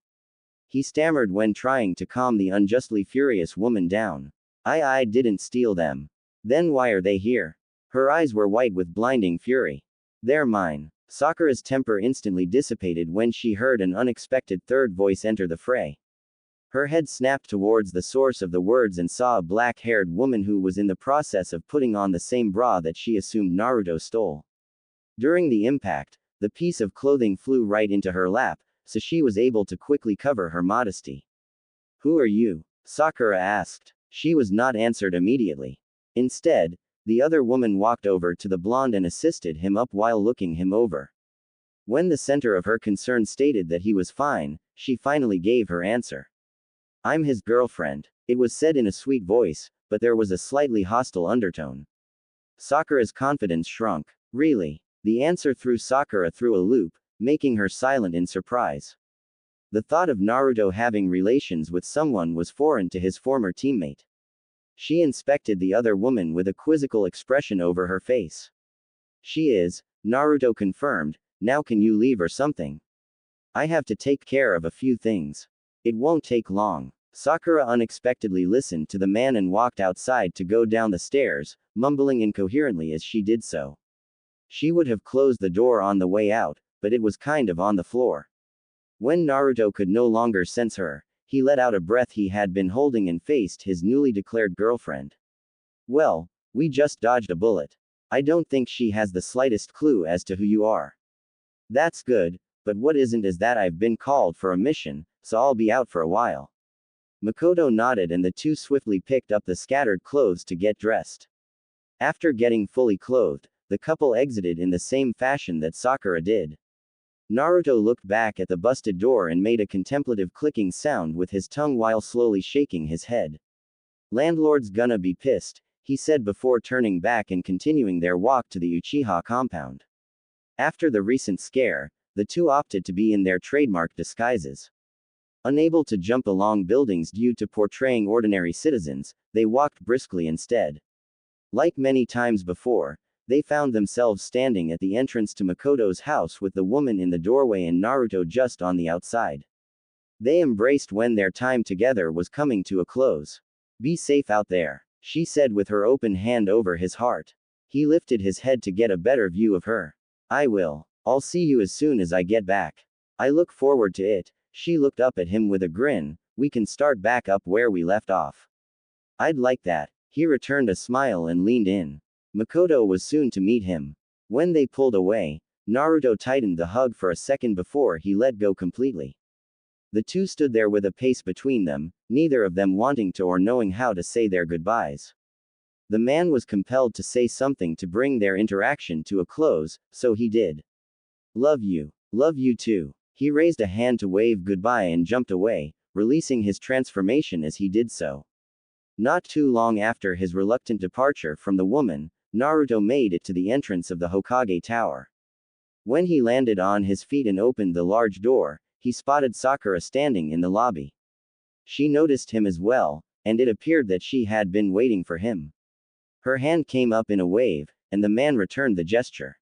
He stammered when trying to calm the unjustly furious woman down. I didn't steal them. Then why are they here? Her eyes were white with blinding fury. They're mine. Sakura's temper instantly dissipated when she heard an unexpected third voice enter the fray. Her head snapped towards the source of the words and saw a black-haired woman who was in the process of putting on the same bra that she assumed Naruto stole. During the impact, the piece of clothing flew right into her lap, so she was able to quickly cover her modesty. Who are you? Sakura asked. She was not answered immediately. Instead, the other woman walked over to the blonde and assisted him up while looking him over. When the center of her concern stated that he was fine, she finally gave her answer. I'm his girlfriend. It was said in a sweet voice, but there was a slightly hostile undertone. Sakura's confidence shrunk. Really? The answer threw Sakura through a loop, making her silent in surprise. The thought of Naruto having relations with someone was foreign to his former teammate. She inspected the other woman with a quizzical expression over her face. She is, Naruto confirmed, now can you leave or something? I have to take care of a few things. It won't take long. Sakura unexpectedly listened to the man and walked outside to go down the stairs, mumbling incoherently as she did so. She would have closed the door on the way out, but it was kind of on the floor. When Naruto could no longer sense her, he let out a breath he had been holding and faced his newly declared girlfriend. Well, we just dodged a bullet. I don't think she has the slightest clue as to who you are. That's good, but what isn't is that I've been called for a mission, so I'll be out for a while. Mikoto nodded and the two swiftly picked up the scattered clothes to get dressed. After getting fully clothed, the couple exited in the same fashion that Sakura did. Naruto looked back at the busted door and made a contemplative clicking sound with his tongue while slowly shaking his head. Landlord's gonna be pissed, he said before turning back and continuing their walk to the Uchiha compound. After the recent scare, the two opted to be in their trademark disguises. Unable to jump along buildings due to portraying ordinary citizens, they walked briskly instead. Like many times before, they found themselves standing at the entrance to Mikoto's house with the woman in the doorway and Naruto just on the outside. They embraced when their time together was coming to a close. Be safe out there, she said with her open hand over his heart. He lifted his head to get a better view of her. I will. I'll see you as soon as I get back. I look forward to it. She looked up at him with a grin. We can start back up where we left off. I'd like that. He returned a smile and leaned in. Mikoto was soon to meet him. When they pulled away, Naruto tightened the hug for a second before he let go completely. The two stood there with a pace between them, neither of them wanting to or knowing how to say their goodbyes. The man was compelled to say something to bring their interaction to a close, so he did. Love you. Love you too. He raised a hand to wave goodbye and jumped away, releasing his transformation as he did so. Not too long after his reluctant departure from the woman, Naruto made it to the entrance of the Hokage Tower. When he landed on his feet and opened the large door, he spotted Sakura standing in the lobby. She noticed him as well, and it appeared that she had been waiting for him. Her hand came up in a wave, and the man returned the gesture.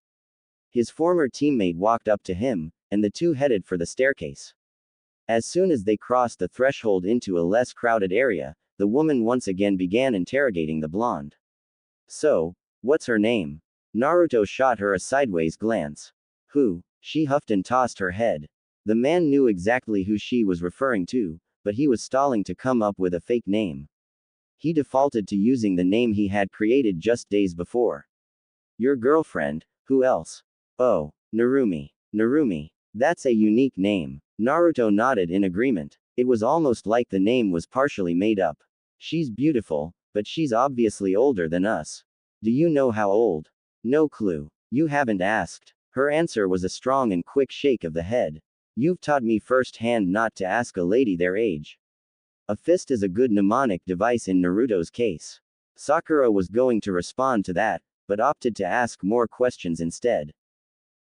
His former teammate walked up to him, and the two headed for the staircase. As soon as they crossed the threshold into a less crowded area, the woman once again began interrogating the blonde. So, what's her name? Naruto shot her a sideways glance. Who? She huffed and tossed her head. The man knew exactly who she was referring to, but he was stalling to come up with a fake name. He defaulted to using the name he had created just days before. Your girlfriend, who else? Oh, Narumi. Narumi. That's a unique name. Naruto nodded in agreement. It was almost like the name was partially made up. She's beautiful, but she's obviously older than us. Do you know how old? No clue. You haven't asked. Her answer was a strong and quick shake of the head. You've taught me firsthand not to ask a lady their age. A fist is a good mnemonic device in Naruto's case. Sakura was going to respond to that, but opted to ask more questions instead.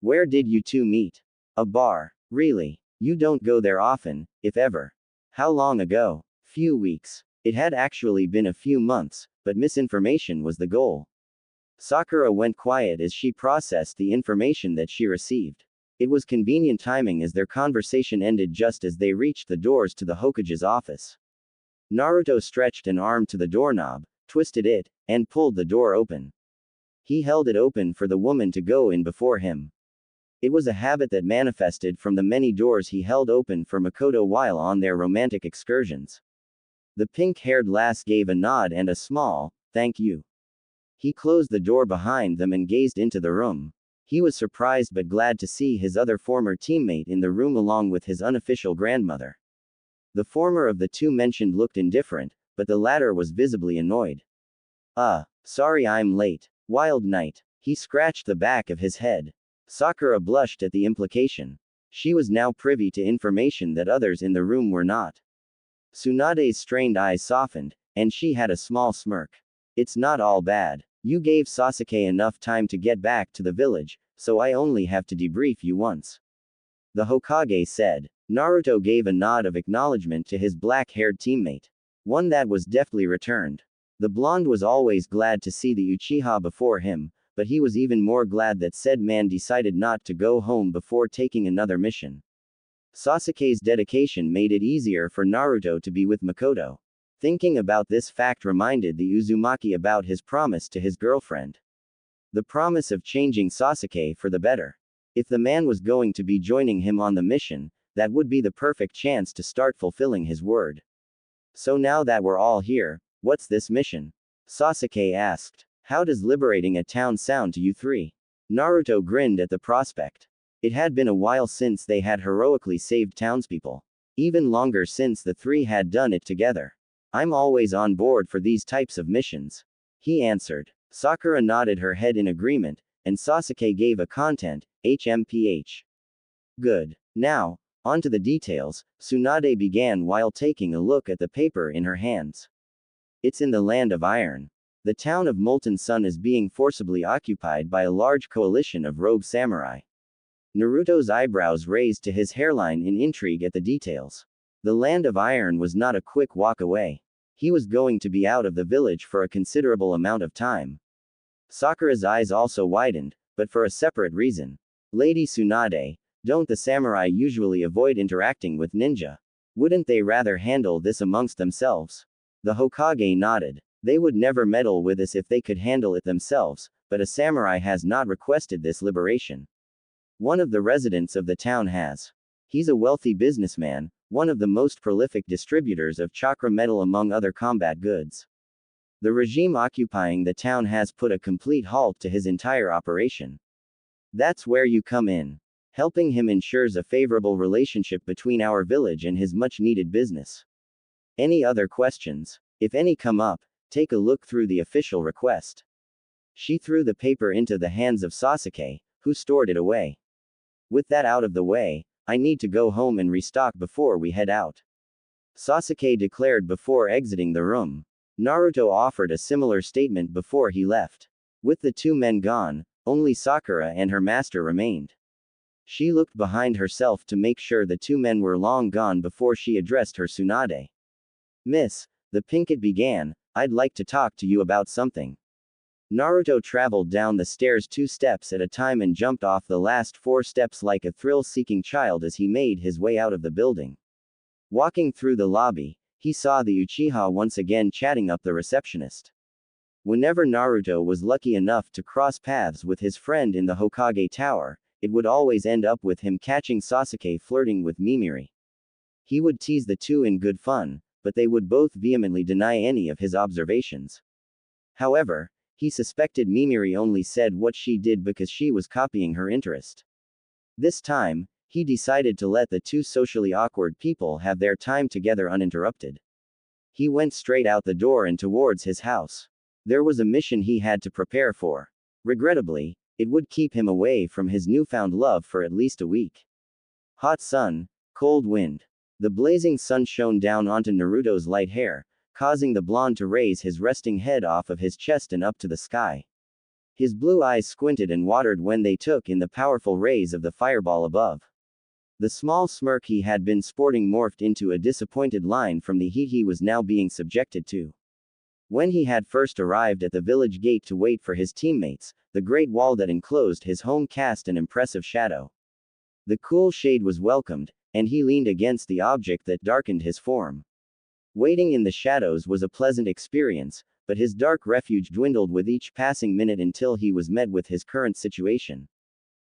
Where did you two meet? A bar. Really? You don't go there often, if ever. How long ago? Few weeks. It had actually been a few months, but misinformation was the goal. Sakura went quiet as she processed the information that she received. It was convenient timing as their conversation ended just as they reached the doors to the Hokage's office. Naruto stretched an arm to the doorknob, twisted it, and pulled the door open. He held it open for the woman to go in before him. It was a habit that manifested from the many doors he held open for Mikoto while on their romantic excursions. The pink-haired lass gave a nod and a small, "Thank you." He closed the door behind them and gazed into the room. He was surprised but glad to see his other former teammate in the room along with his unofficial grandmother. The former of the two mentioned looked indifferent, but the latter was visibly annoyed. Sorry I'm late. Wild night. He scratched the back of his head. Sakura blushed at the implication. She was now privy to information that others in the room were not. Tsunade's strained eyes softened, and she had a small smirk. It's not all bad. You gave Sasuke enough time to get back to the village, so I only have to debrief you once. The Hokage said. Naruto gave a nod of acknowledgement to his black-haired teammate. One that was deftly returned. The blonde was always glad to see the Uchiha before him, but he was even more glad that said man decided not to go home before taking another mission. Sasuke's dedication made it easier for Naruto to be with Mikoto. Thinking about this fact reminded the Uzumaki about his promise to his girlfriend. The promise of changing Sasuke for the better. If the man was going to be joining him on the mission, that would be the perfect chance to start fulfilling his word. So now that we're all here, what's this mission? Sasuke asked. How does liberating a town sound to you three? Naruto grinned at the prospect. It had been a while since they had heroically saved townspeople. Even longer since the three had done it together. I'm always on board for these types of missions. He answered. Sakura nodded her head in agreement, and Sasuke gave a content, HMPH. Good. Now, on to the details, Tsunade began while taking a look at the paper in her hands. It's in the land of iron. The town of Molten Sun is being forcibly occupied by a large coalition of rogue samurai. Naruto's eyebrows raised to his hairline in intrigue at the details. The land of iron was not a quick walk away. He was going to be out of the village for a considerable amount of time. Sakura's eyes also widened, but for a separate reason. Lady Tsunade, don't the samurai usually avoid interacting with ninja? Wouldn't they rather handle this amongst themselves? The Hokage nodded. They would never meddle with us if they could handle it themselves, but a samurai has not requested this liberation. One of the residents of the town has. He's a wealthy businessman, one of the most prolific distributors of chakra metal among other combat goods. The regime occupying the town has put a complete halt to his entire operation. That's where you come in. Helping him ensures a favorable relationship between our village and his much-needed business. Any other questions? If any come up, take a look through the official request. She threw the paper into the hands of Sasuke, who stored it away. With that out of the way, I need to go home and restock before we head out. Sasuke declared before exiting the room. Naruto offered a similar statement before he left. With the two men gone, only Sakura and her master remained. She looked behind herself to make sure the two men were long gone before she addressed her Tsunade. Miss, the Pinkett began, I'd like to talk to you about something. Naruto traveled down the stairs 2 steps at a time and jumped off the last 4 steps like a thrill-seeking child as he made his way out of the building. Walking through the lobby, he saw the Uchiha once again chatting up the receptionist. Whenever Naruto was lucky enough to cross paths with his friend in the Hokage Tower, it would always end up with him catching Sasuke flirting with Mimiri. He would tease the two in good fun, but they would both vehemently deny any of his observations. However, he suspected Mimiri only said what she did because she was copying her interest. This time, he decided to let the two socially awkward people have their time together uninterrupted. He went straight out the door and towards his house. There was a mission he had to prepare for. Regrettably, it would keep him away from his newfound love for at least a week. Hot sun, cold wind. The blazing sun shone down onto Naruto's light hair, causing the blonde to raise his resting head off of his chest and up to the sky. His blue eyes squinted and watered when they took in the powerful rays of the fireball above. The small smirk he had been sporting morphed into a disappointed line from the heat he was now being subjected to. When he had first arrived at the village gate to wait for his teammates, the great wall that enclosed his home cast an impressive shadow. The cool shade was welcomed, and he leaned against the object that darkened his form. Waiting in the shadows was a pleasant experience, but his dark refuge dwindled with each passing minute until he was met with his current situation.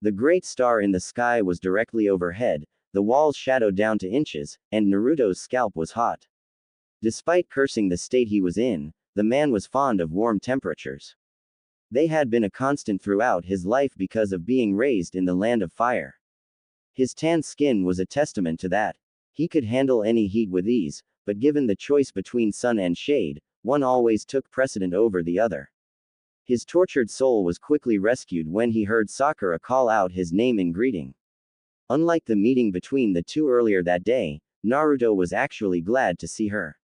The great star in the sky was directly overhead, the walls shadowed down to inches, and Naruto's scalp was hot. Despite cursing the state he was in, the man was fond of warm temperatures. They had been a constant throughout his life because of being raised in the land of fire. His tan skin was a testament to that. He could handle any heat with ease, but given the choice between sun and shade, one always took precedent over the other. His tortured soul was quickly rescued when he heard Sakura call out his name in greeting. Unlike the meeting between the two earlier that day, Naruto was actually glad to see her.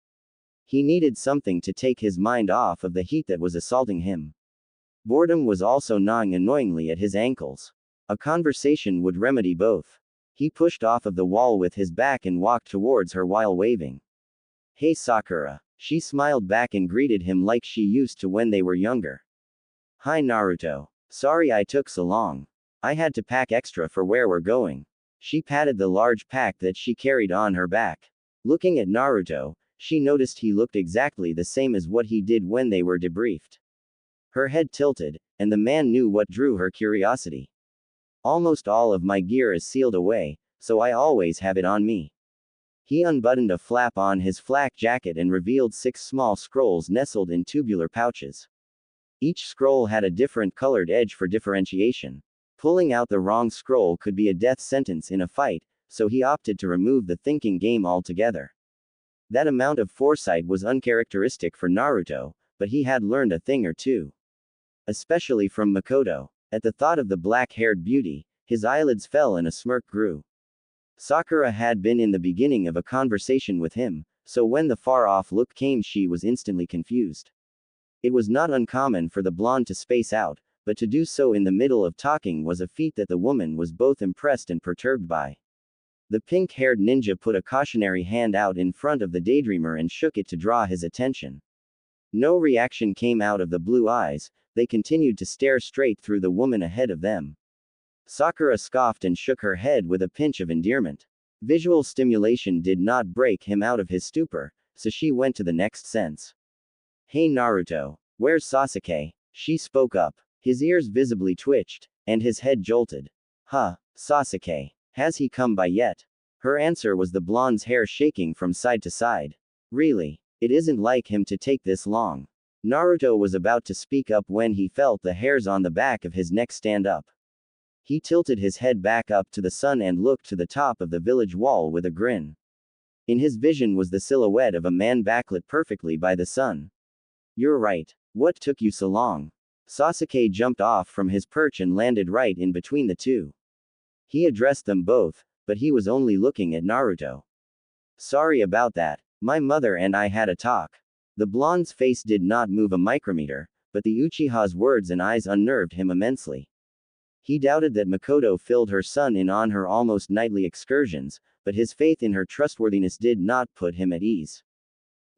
He needed something to take his mind off of the heat that was assaulting him. Boredom was also gnawing annoyingly at his ankles. A conversation would remedy both. He pushed off of the wall with his back and walked towards her while waving. "Hey Sakura." She smiled back and greeted him like she used to when they were younger. "Hi Naruto. Sorry I took so long. I had to pack extra for where we're going." She patted the large pack that she carried on her back. Looking at Naruto, she noticed he looked exactly the same as what he did when they were debriefed. Her head tilted, and the man knew what drew her curiosity. "Almost all of my gear is sealed away, so I always have it on me." He unbuttoned a flap on his flak jacket and revealed 6 small scrolls nestled in tubular pouches. Each scroll had a different colored edge for differentiation. Pulling out the wrong scroll could be a death sentence in a fight, so he opted to remove the thinking game altogether. That amount of foresight was uncharacteristic for Naruto, but he had learned a thing or two. Especially from Mikoto. At the thought of the black-haired beauty, his eyelids fell and a smirk grew. Sakura had been in the beginning of a conversation with him, so when the far-off look came she was instantly confused. It was not uncommon for the blonde to space out, but to do so in the middle of talking was a feat that the woman was both impressed and perturbed by. The pink-haired ninja put a cautionary hand out in front of the daydreamer and shook it to draw his attention. No reaction came out of the blue eyes, they continued to stare straight through the woman ahead of them. Sakura scoffed and shook her head with a pinch of endearment. Visual stimulation did not break him out of his stupor, so she went to the next sense. "Hey Naruto, where's Sasuke?" She spoke up. His ears visibly twitched, and his head jolted. "Huh, Sasuke. Has he come by yet?" Her answer was the blonde's hair shaking from side to side. "Really? It isn't like him to take this long." Naruto was about to speak up when he felt the hairs on the back of his neck stand up. He tilted his head back up to the sun and looked to the top of the village wall with a grin. In his vision was the silhouette of a man backlit perfectly by the sun. "You're right. What took you so long?" Sasuke jumped off from his perch and landed right in between the two. He addressed them both, but he was only looking at Naruto. "Sorry about that. My mother and I had a talk." The blonde's face did not move a micrometer, but the Uchiha's words and eyes unnerved him immensely. He doubted that Mikoto filled her son in on her almost nightly excursions, but his faith in her trustworthiness did not put him at ease.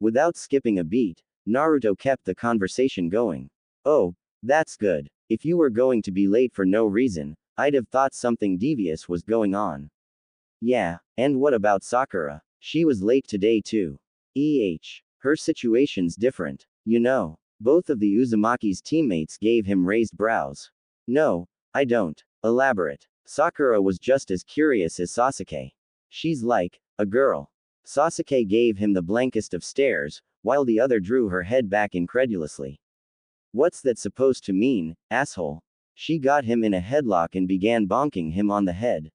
Without skipping a beat, Naruto kept the conversation going. "Oh, that's good. If you were going to be late for no reason, I'd have thought something devious was going on." "Yeah, and what about Sakura? She was late today too." Her situation's different. You know." Both of the Uzumaki's teammates gave him raised brows. "No, I don't." Elaborate. Sakura was just as curious as Sasuke. "She's like a girl." Sasuke gave him the blankest of stares, while the other drew her head back incredulously. "What's that supposed to mean, asshole?" She got him in a headlock and began bonking him on the head.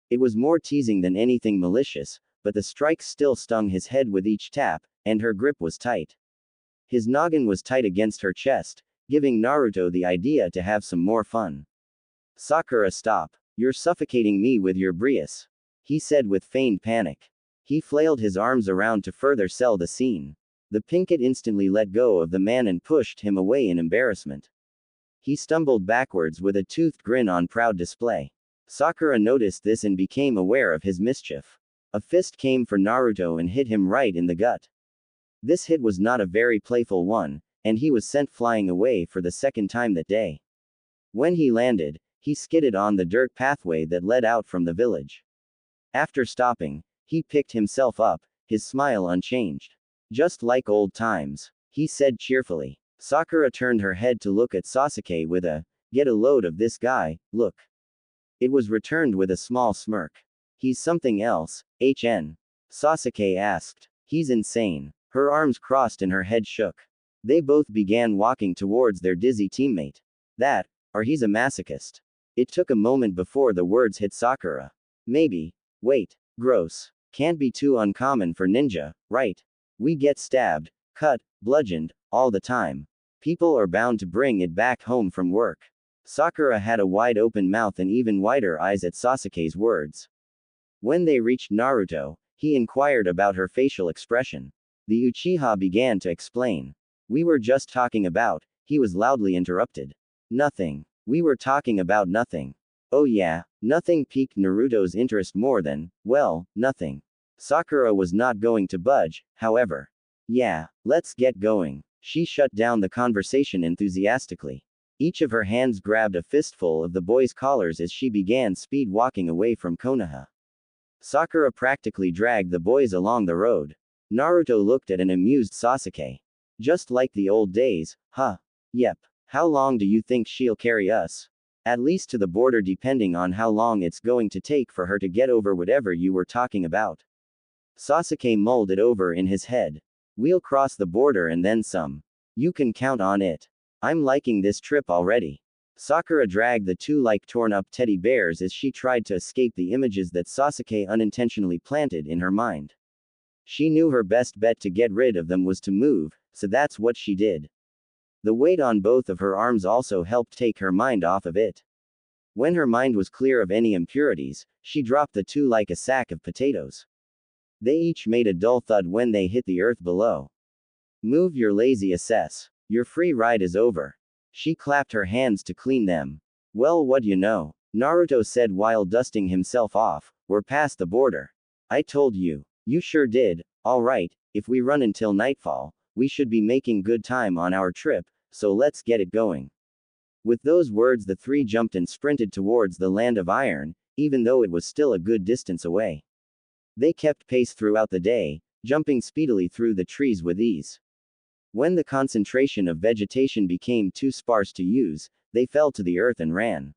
It was more teasing than anything malicious, but the strikes still stung his head with each tap, and her grip was tight. His noggin was tight against her chest, giving Naruto the idea to have some more fun. Sakura, stop. You're suffocating me with your breath, he said with feigned panic. He flailed his arms around to further sell the scene. The Pinkett instantly let go of the man and pushed him away in embarrassment. He stumbled backwards with a toothed grin on proud display. Sakura noticed this and became aware of his mischief. A fist came for Naruto and hit him right in the gut. This hit was not a very playful one, and he was sent flying away for the second time that day. When he landed, he skidded on the dirt pathway that led out from the village. After stopping, he picked himself up, his smile unchanged. Just like old times, he said cheerfully. Sakura turned her head to look at Sasuke with a, "Get a load of this guy, look." It was returned with a small smirk. "He's something else, HN?" Sasuke asked. "He's insane." Her arms crossed and her head shook. They both began walking towards their dizzy teammate. "That, or he's a masochist." It took a moment before the words hit Sakura. "Maybe. Wait. Gross. Can't be too uncommon for ninja, right? We get stabbed, cut, bludgeoned, all the time. People are bound to bring it back home from work." Sakura had a wide open mouth and even wider eyes at Sasuke's words. When they reached Naruto, he inquired about her facial expression. The Uchiha began to explain. "We were just talking about," he was loudly interrupted. "Nothing. We were talking about nothing." "Oh yeah, nothing," piqued Naruto's interest more than, well, nothing. Sakura was not going to budge, however. "Yeah, let's get going." She shut down the conversation enthusiastically. Each of her hands grabbed a fistful of the boy's collars as she began speed walking away from Konoha. Sakura practically dragged the boys along the road. Naruto looked at an amused Sasuke. "Just like the old days, huh? Yep. How long do you think she'll carry us?" "At least to the border, depending on how long it's going to take for her to get over whatever you were talking about." Sasuke mulled it over in his head. "We'll cross the border and then some. You can count on it. I'm liking this trip already." Sakura dragged the two like torn up teddy bears as she tried to escape the images that Sasuke unintentionally planted in her mind. She knew her best bet to get rid of them was to move, so that's what she did. The weight on both of her arms also helped take her mind off of it. When her mind was clear of any impurities, she dropped the two like a sack of potatoes. They each made a dull thud when they hit the earth below. "Move your lazy ass. Your free ride is over." She clapped her hands to clean them. "Well, what you know," Naruto said while dusting himself off, "we're past the border." "I told you." "You sure did. Alright, if we run until nightfall, we should be making good time on our trip, so let's get it going." With those words, the three jumped and sprinted towards the land of iron, even though it was still a good distance away. They kept pace throughout the day, jumping speedily through the trees with ease. When the concentration of vegetation became too sparse to use, they fell to the earth and ran.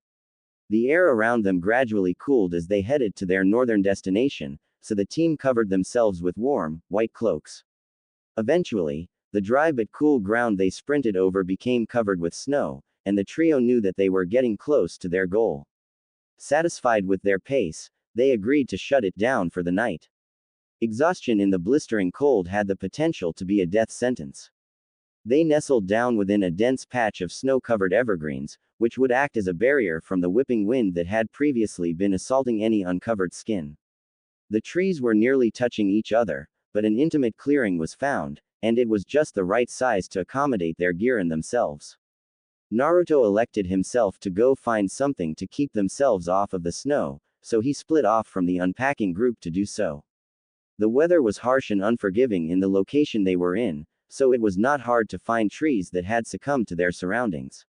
The air around them gradually cooled as they headed to their northern destination, so the team covered themselves with warm, white cloaks. Eventually, the dry but cool ground they sprinted over became covered with snow, and the trio knew that they were getting close to their goal. Satisfied with their pace, they agreed to shut it down for the night. Exhaustion in the blistering cold had the potential to be a death sentence. They nestled down within a dense patch of snow-covered evergreens, which would act as a barrier from the whipping wind that had previously been assaulting any uncovered skin. The trees were nearly touching each other, but an intimate clearing was found, and it was just the right size to accommodate their gear and themselves. Naruto elected himself to go find something to keep themselves off of the snow, so he split off from the unpacking group to do so. The weather was harsh and unforgiving in the location they were in, so it was not hard to find trees that had succumbed to their surroundings.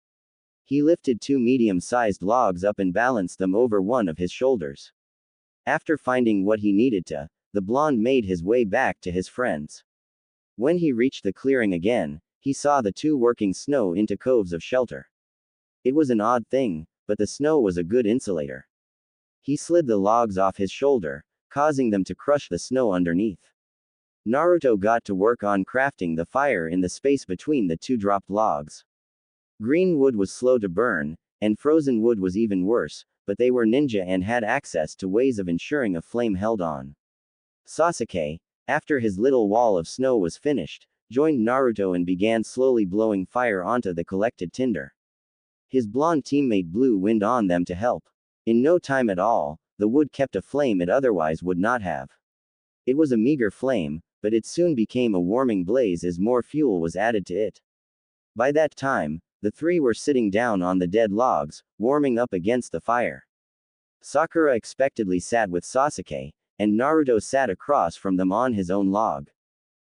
He lifted two medium-sized logs up and balanced them over one of his shoulders. After finding what he needed to, the blonde made his way back to his friends. When he reached the clearing again, he saw the two working snow into coves of shelter. It was an odd thing, but the snow was a good insulator. He slid the logs off his shoulder, causing them to crush the snow underneath. Naruto got to work on crafting the fire in the space between the two dropped logs. Green wood was slow to burn, And frozen wood was even worse, but they were ninja and had access to ways of ensuring a flame held on. Sasuke, after his little wall of snow was finished, joined Naruto and began slowly blowing fire onto the collected tinder. His blonde teammate blew wind on them to help. In no time at all, the wood kept a flame it otherwise would not have. It was a meager flame, but it soon became a warming blaze as more fuel was added to it. By that time, the three were sitting down on the dead logs, warming up against the fire. Sakura expectedly sat with Sasuke, and Naruto sat across from them on his own log.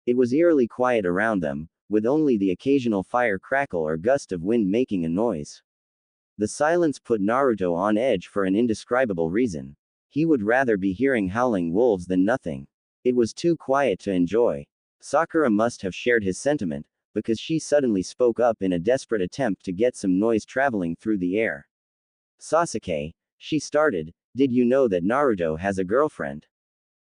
It was eerily quiet around them, with only the occasional fire crackle or gust of wind making a noise. The silence put Naruto on edge for an indescribable reason. He would rather be hearing howling wolves than nothing. It was too quiet to enjoy. Sakura must have shared his sentiment, because she suddenly spoke up in a desperate attempt to get some noise traveling through the air. Sasuke, she started, did you know that Naruto has a girlfriend?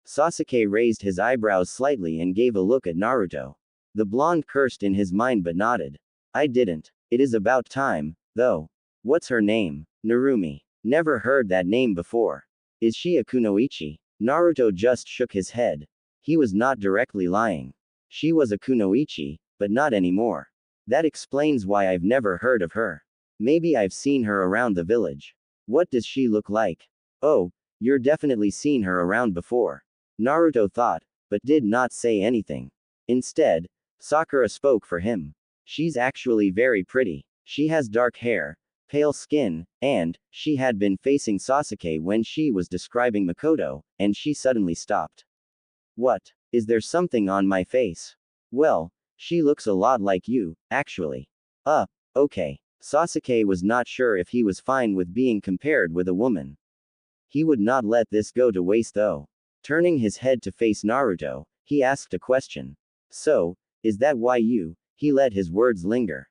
Sasuke raised his eyebrows slightly and gave a look at Naruto. The blonde cursed in his mind but nodded. I didn't. It is about time, though. What's her name? Narumi. Never heard that name before. Is she a kunoichi? Naruto just shook his head. He was not directly lying. She was a kunoichi, but not anymore. That explains why I've never heard of her. Maybe I've seen her around the village. What does she look like? Oh, you're definitely seen her around before. Naruto thought, but did not say anything. Instead, Sakura spoke for him. She's actually very pretty. She has dark hair, pale skin, and she had been facing Sasuke when she was describing Mikoto, and she suddenly stopped. What? Is there something on my face? Well, she looks a lot like you, actually. Okay. Sasuke was not sure if he was fine with being compared with a woman. He would not let this go to waste though. Turning his head to face Naruto, he asked a question. So, is that why you? He let his words linger.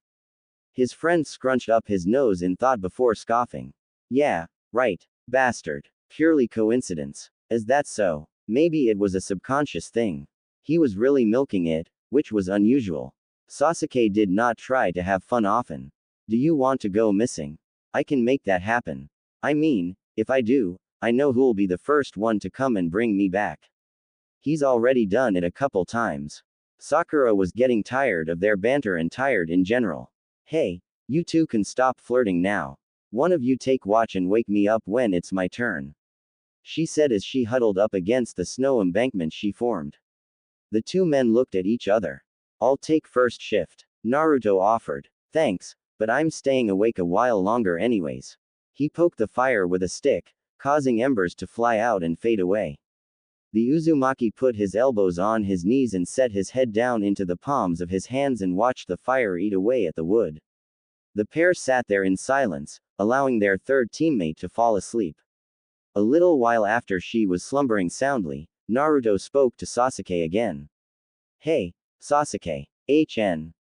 His friend scrunched up his nose in thought before scoffing. Yeah, right, bastard. Purely coincidence. Is that so? Maybe it was a subconscious thing. He was really milking it, which was unusual. Sasuke did not try to have fun often. Do you want to go missing? I can make that happen. I mean, if I do, I know who'll be the first one to come and bring me back. He's already done it a couple times. Sakura was getting tired of their banter and tired in general. Hey, you two can stop flirting now. One of you take watch and wake me up when it's my turn. She said as she huddled up against the snow embankment she formed. The two men looked at each other. I'll take first shift, Naruto offered. Thanks, but I'm staying awake a while longer anyways. He poked the fire with a stick, causing embers to fly out and fade away. The Uzumaki put his elbows on his knees and set his head down into the palms of his hands and watched the fire eat away at the wood. The pair sat there in silence, allowing their third teammate to fall asleep. A little while after she was slumbering soundly, Naruto spoke to Sasuke again. Hey, Sasuke.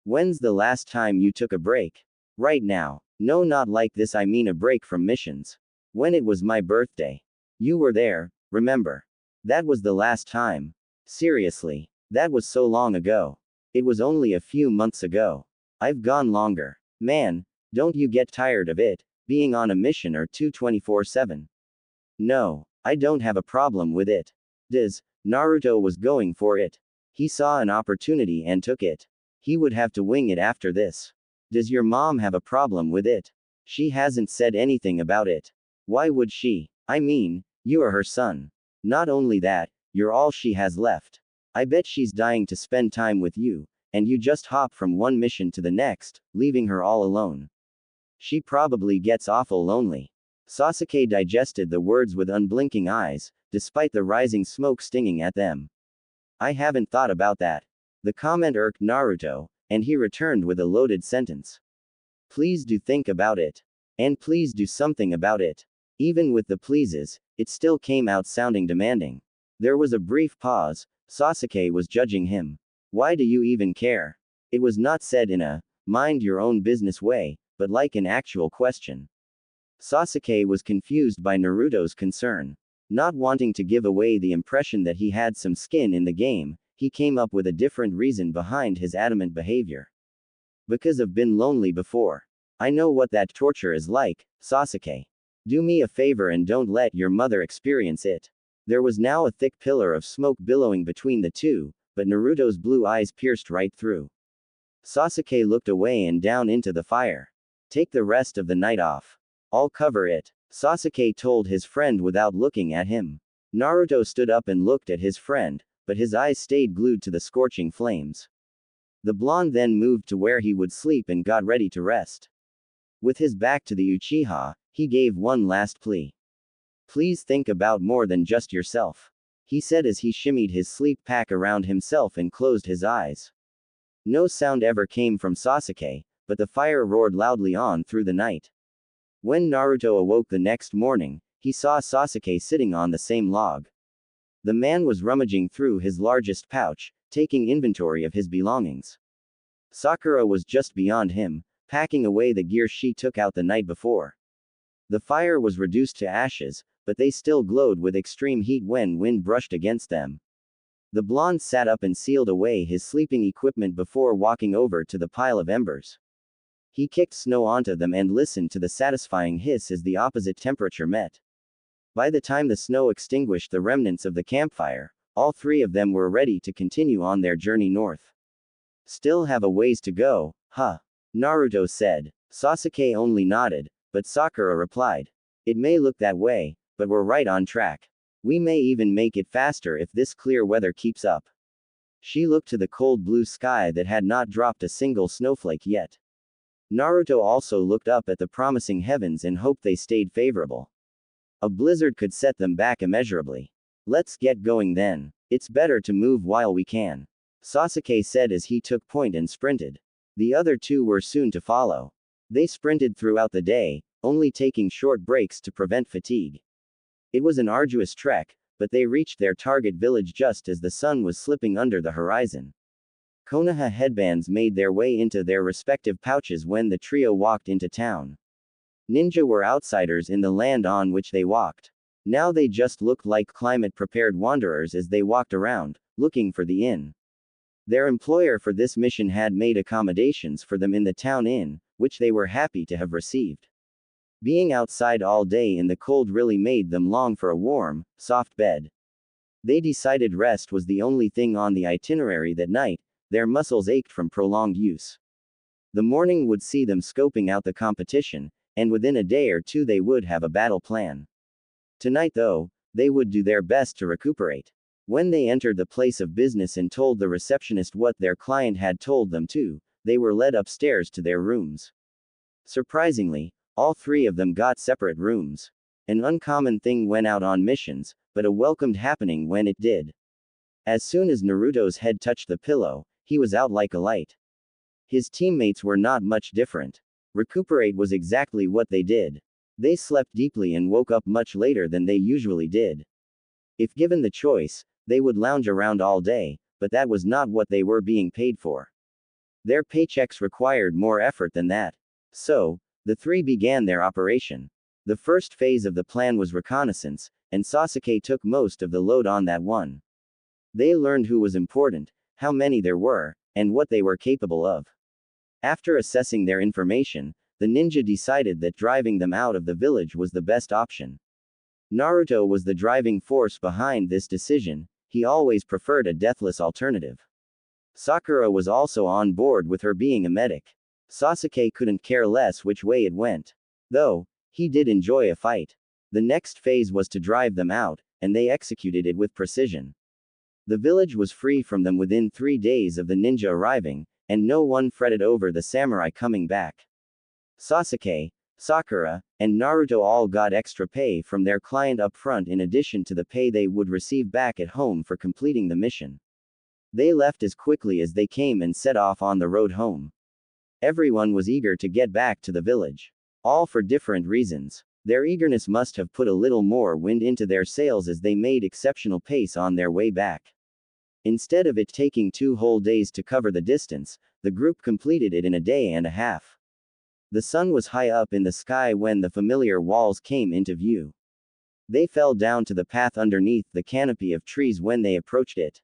When's the last time you took a break? Right now. No, not like this, I mean a break from missions. When it was my birthday. You were there, remember? That was the last time. Seriously. That was so long ago. It was only a few months ago. I've gone longer. Man, don't you get tired of it, being on a mission or two 24/7? No, I don't have a problem with it. Naruto was going for it. He saw an opportunity and took it. He would have to wing it after this. Does your mom have a problem with it? She hasn't said anything about it. Why would she? I mean, you are her son. Not only that, you're all she has left. I bet she's dying to spend time with you, and you just hop from one mission to the next, leaving her all alone. She probably gets awful lonely. Sasuke digested the words with unblinking eyes, despite the rising smoke stinging at them. I haven't thought about that. The comment irked Naruto, and he returned with a loaded sentence. Please do think about it. And please do something about it. Even with the pleases, it still came out sounding demanding. There was a brief pause. Sasuke was judging him. Why do you even care? It was not said in a mind your own business way, but like an actual question. Sasuke was confused by Naruto's concern. Not wanting to give away the impression that he had some skin in the game, he came up with a different reason behind his adamant behavior. Because I've been lonely before. I know what that torture is like, Sasuke. Do me a favor and don't let your mother experience it. There was now a thick pillar of smoke billowing between the two, but Naruto's blue eyes pierced right through. Sasuke looked away and down into the fire. Take the rest of the night off. I'll cover it, Sasuke told his friend without looking at him. Naruto stood up and looked at his friend, but his eyes stayed glued to the scorching flames. The blonde then moved to where he would sleep and got ready to rest. With his back to the Uchiha, he gave one last plea. Please think about more than just yourself, he said as he shimmied his sleep pack around himself and closed his eyes. No sound ever came from Sasuke, but the fire roared loudly on through the night. When Naruto awoke the next morning, he saw Sasuke sitting on the same log. The man was rummaging through his largest pouch, taking inventory of his belongings. Sakura was just beyond him, packing away the gear she took out the night before. The fire was reduced to ashes, but they still glowed with extreme heat when wind brushed against them. The blonde sat up and sealed away his sleeping equipment before walking over to the pile of embers. He kicked snow onto them and listened to the satisfying hiss as the opposite temperature met. By the time the snow extinguished the remnants of the campfire, all three of them were ready to continue on their journey north. Still have a ways to go, huh? Naruto said. Sasuke only nodded, but Sakura replied. It may look that way, but we're right on track. We may even make it faster if this clear weather keeps up. She looked to the cold blue sky that had not dropped a single snowflake yet. Naruto also looked up at the promising heavens and hoped they stayed favorable. A blizzard could set them back immeasurably. Let's get going then. It's better to move while we can, Sasuke said as he took point and sprinted. The other two were soon to follow. They sprinted throughout the day, only taking short breaks to prevent fatigue. It was an arduous trek, but they reached their target village just as the sun was slipping under the horizon. Konoha headbands made their way into their respective pouches when the trio walked into town. Ninja were outsiders in the land on which they walked. Now they just looked like climate-prepared wanderers as they walked around, looking for the inn. Their employer for this mission had made accommodations for them in the town inn, which they were happy to have received. Being outside all day in the cold really made them long for a warm, soft bed. They decided rest was the only thing on the itinerary that night, their muscles ached from prolonged use. The morning would see them scoping out the competition, and within a day or two they would have a battle plan. Tonight though, they would do their best to recuperate. When they entered the place of business and told the receptionist what their client had told them to, they were led upstairs to their rooms. Surprisingly, all three of them got separate rooms. An uncommon thing when out on missions, but a welcomed happening when it did. As soon as Naruto's head touched the pillow, he was out like a light. His teammates were not much different. Recuperate was exactly what they did. They slept deeply and woke up much later than they usually did. If given the choice, they would lounge around all day, but that was not what they were being paid for. Their paychecks required more effort than that. So, the three began their operation. The first phase of the plan was reconnaissance, and Sasuke took most of the load on that one. They learned who was important, how many there were, and what they were capable of. After assessing their information, the ninja decided that driving them out of the village was the best option. Naruto was the driving force behind this decision. He always preferred a deathless alternative. Sakura was also on board with her being a medic. Sasuke couldn't care less which way it went. Though, he did enjoy a fight. The next phase was to drive them out, and they executed it with precision. The village was free from them within 3 days of the ninja arriving, and no one fretted over the samurai coming back. Sasuke, Sakura, and Naruto all got extra pay from their client up front in addition to the pay they would receive back at home for completing the mission. They left as quickly as they came and set off on the road home. Everyone was eager to get back to the village. All for different reasons. Their eagerness must have put a little more wind into their sails as they made exceptional pace on their way back. Instead of it taking 2 whole days to cover the distance, the group completed it in a day and a half. The sun was high up in the sky when the familiar walls came into view. They fell down to the path underneath the canopy of trees when they approached it.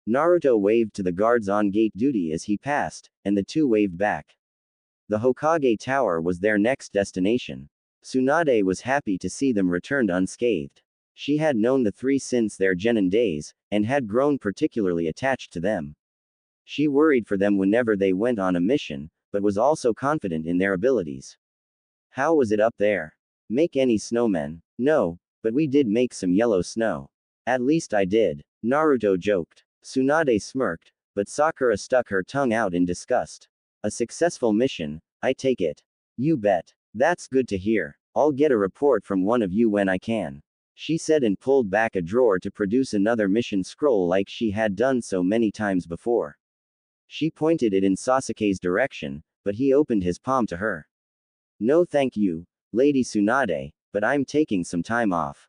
Naruto waved to the guards on gate duty as he passed, and the two waved back. The Hokage Tower was their next destination. Tsunade was happy to see them returned unscathed. She had known the three since their genin days, and had grown particularly attached to them. She worried for them whenever they went on a mission, but was also confident in their abilities. How was it up there? Make any snowmen? No, but we did make some yellow snow. At least I did. Naruto joked. Tsunade smirked, but Sakura stuck her tongue out in disgust. A successful mission, I take it. You bet. That's good to hear. I'll get a report from one of you when I can. She said and pulled back a drawer to produce another mission scroll like she had done so many times before. She pointed it in Sasuke's direction, but he opened his palm to her. No thank you, Lady Tsunade, but I'm taking some time off.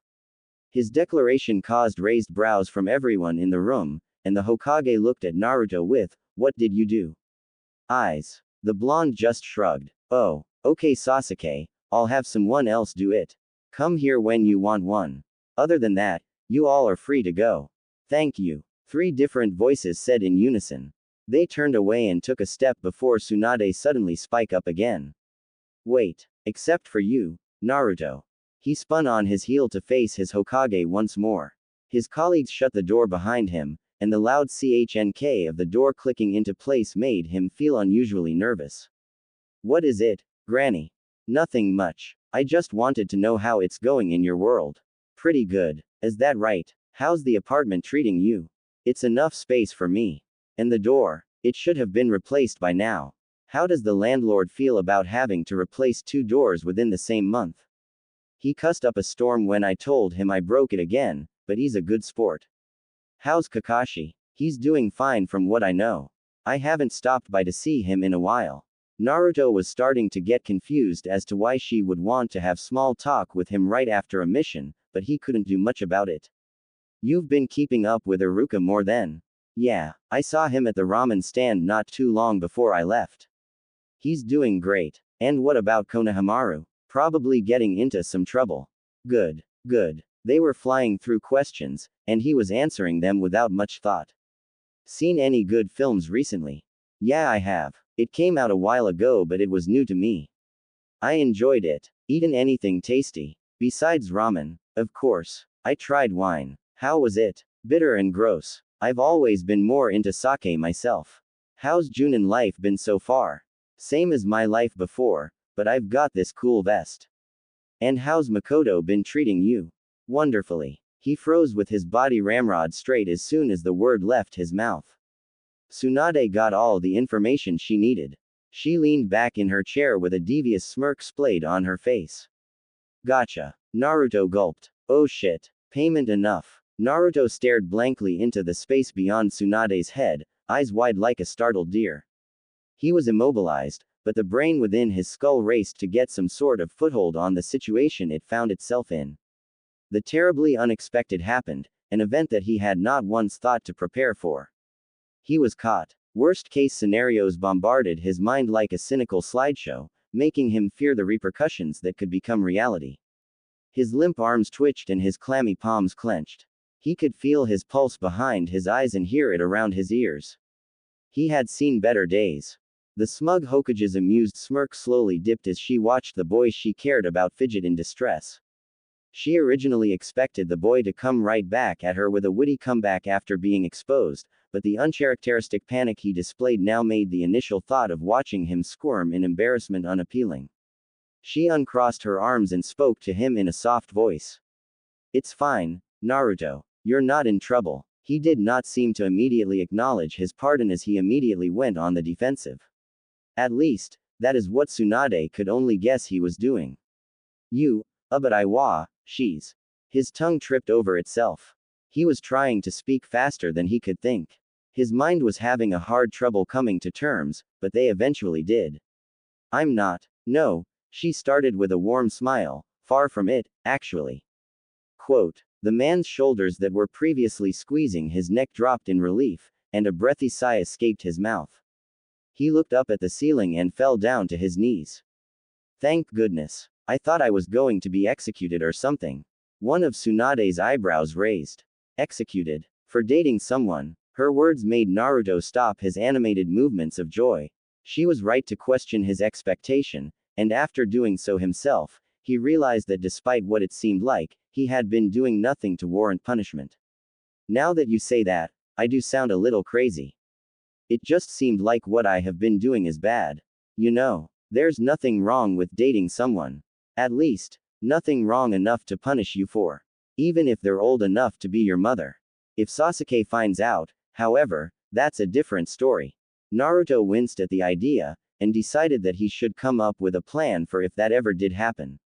His declaration caused raised brows from everyone in the room, and the Hokage looked at Naruto with, "What did you do?" eyes. The blonde just shrugged. Oh, okay Sasuke, I'll have someone else do it. Come here when you want one. Other than that, you all are free to go. Thank you. Three different voices said in unison. They turned away and took a step before Tsunade suddenly spike up again. Wait, except for you, Naruto. He spun on his heel to face his Hokage once more. His colleagues shut the door behind him, and the loud CHNK of the door clicking into place made him feel unusually nervous. What is it, Granny? Nothing much. I just wanted to know how it's going in your world. Pretty good. Is that right? How's the apartment treating you? It's enough space for me. And the door, it should have been replaced by now. How does the landlord feel about having to replace 2 doors within the same month? He cussed up a storm when I told him I broke it again, but he's a good sport. How's Kakashi? He's doing fine from what I know. I haven't stopped by to see him in a while. Naruto was starting to get confused as to why she would want to have small talk with him right after a mission, but he couldn't do much about it. You've been keeping up with Iruka more then. Yeah, I saw him at the ramen stand not too long before I left. He's doing great. And what about Konohamaru? Probably getting into some trouble. Good, good. They were flying through questions, and he was answering them without much thought. Seen any good films recently? Yeah, I have. It came out a while ago, but it was new to me. I enjoyed it. Eaten anything tasty? Besides ramen, of course. I tried wine. How was it? Bitter and gross. I've always been more into sake myself. How's Junin life been so far? Same as my life before, but I've got this cool vest. And how's Mikoto been treating you? Wonderfully. He froze with his body ramrod straight as soon as the word left his mouth. Tsunade got all the information she needed. She leaned back in her chair with a devious smirk splayed on her face. Gotcha. Naruto gulped. Oh shit. Payment enough. Naruto stared blankly into the space beyond Tsunade's head, eyes wide like a startled deer. He was immobilized, but the brain within his skull raced to get some sort of foothold on the situation it found itself in. The terribly unexpected happened, an event that he had not once thought to prepare for. He was caught. Worst-case scenarios bombarded his mind like a cynical slideshow, making him fear the repercussions that could become reality. His limp arms twitched and his clammy palms clenched. He could feel his pulse behind his eyes and hear it around his ears. He had seen better days. The smug Hokage's amused smirk slowly dipped as she watched the boy she cared about fidget in distress. She originally expected the boy to come right back at her with a witty comeback after being exposed, but the uncharacteristic panic he displayed now made the initial thought of watching him squirm in embarrassment unappealing. She uncrossed her arms and spoke to him in a soft voice. It's fine, Naruto. You're not in trouble. He did not seem to immediately acknowledge his pardon as he immediately went on the defensive. At least, that is what Tsunade could only guess he was doing. But she's. His tongue tripped over itself. He was trying to speak faster than he could think. His mind was having a hard trouble coming to terms, but they eventually did. I'm not. No, she started with a warm smile, far from it, actually. Quote, the man's shoulders that were previously squeezing his neck dropped in relief, and a breathy sigh escaped his mouth. He looked up at the ceiling and fell down to his knees. Thank goodness. I thought I was going to be executed or something. One of Tsunade's eyebrows raised. Executed? For dating someone? Her words made Naruto stop his animated movements of joy. She was right to question his expectation, and after doing so himself, he realized that despite what it seemed like, he had been doing nothing to warrant punishment. Now that you say that, I do sound a little crazy. It just seemed like what I have been doing is bad. You know, there's nothing wrong with dating someone. At least, nothing wrong enough to punish you for. Even if they're old enough to be your mother. If Sasuke finds out, however, that's a different story. Naruto winced at the idea, and decided that he should come up with a plan for if that ever did happen.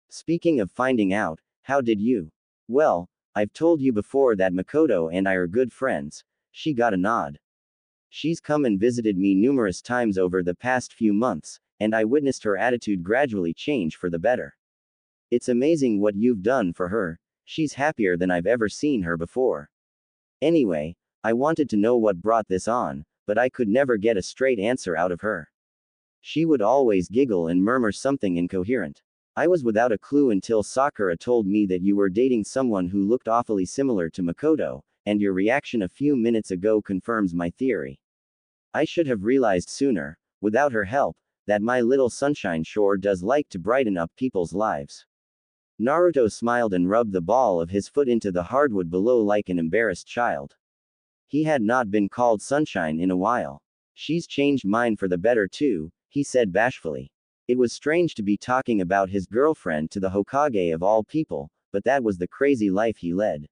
Speaking of finding out, how did you? Well, I've told you before that Mikoto and I are good friends. She got a nod. She's come and visited me numerous times over the past few months, and I witnessed her attitude gradually change for the better. It's amazing what you've done for her. She's happier than I've ever seen her before. Anyway, I wanted to know what brought this on, but I could never get a straight answer out of her. She would always giggle and murmur something incoherent. I was without a clue until Sakura told me that you were dating someone who looked awfully similar to Mikoto, and your reaction a few minutes ago confirms my theory. I should have realized sooner, without her help, that my little sunshine sure does like to brighten up people's lives. Naruto smiled and rubbed the ball of his foot into the hardwood below like an embarrassed child. He had not been called Sunshine in a while. She's changed mine for the better too, he said bashfully. It was strange to be talking about his girlfriend to the Hokage of all people, but that was the crazy life he led.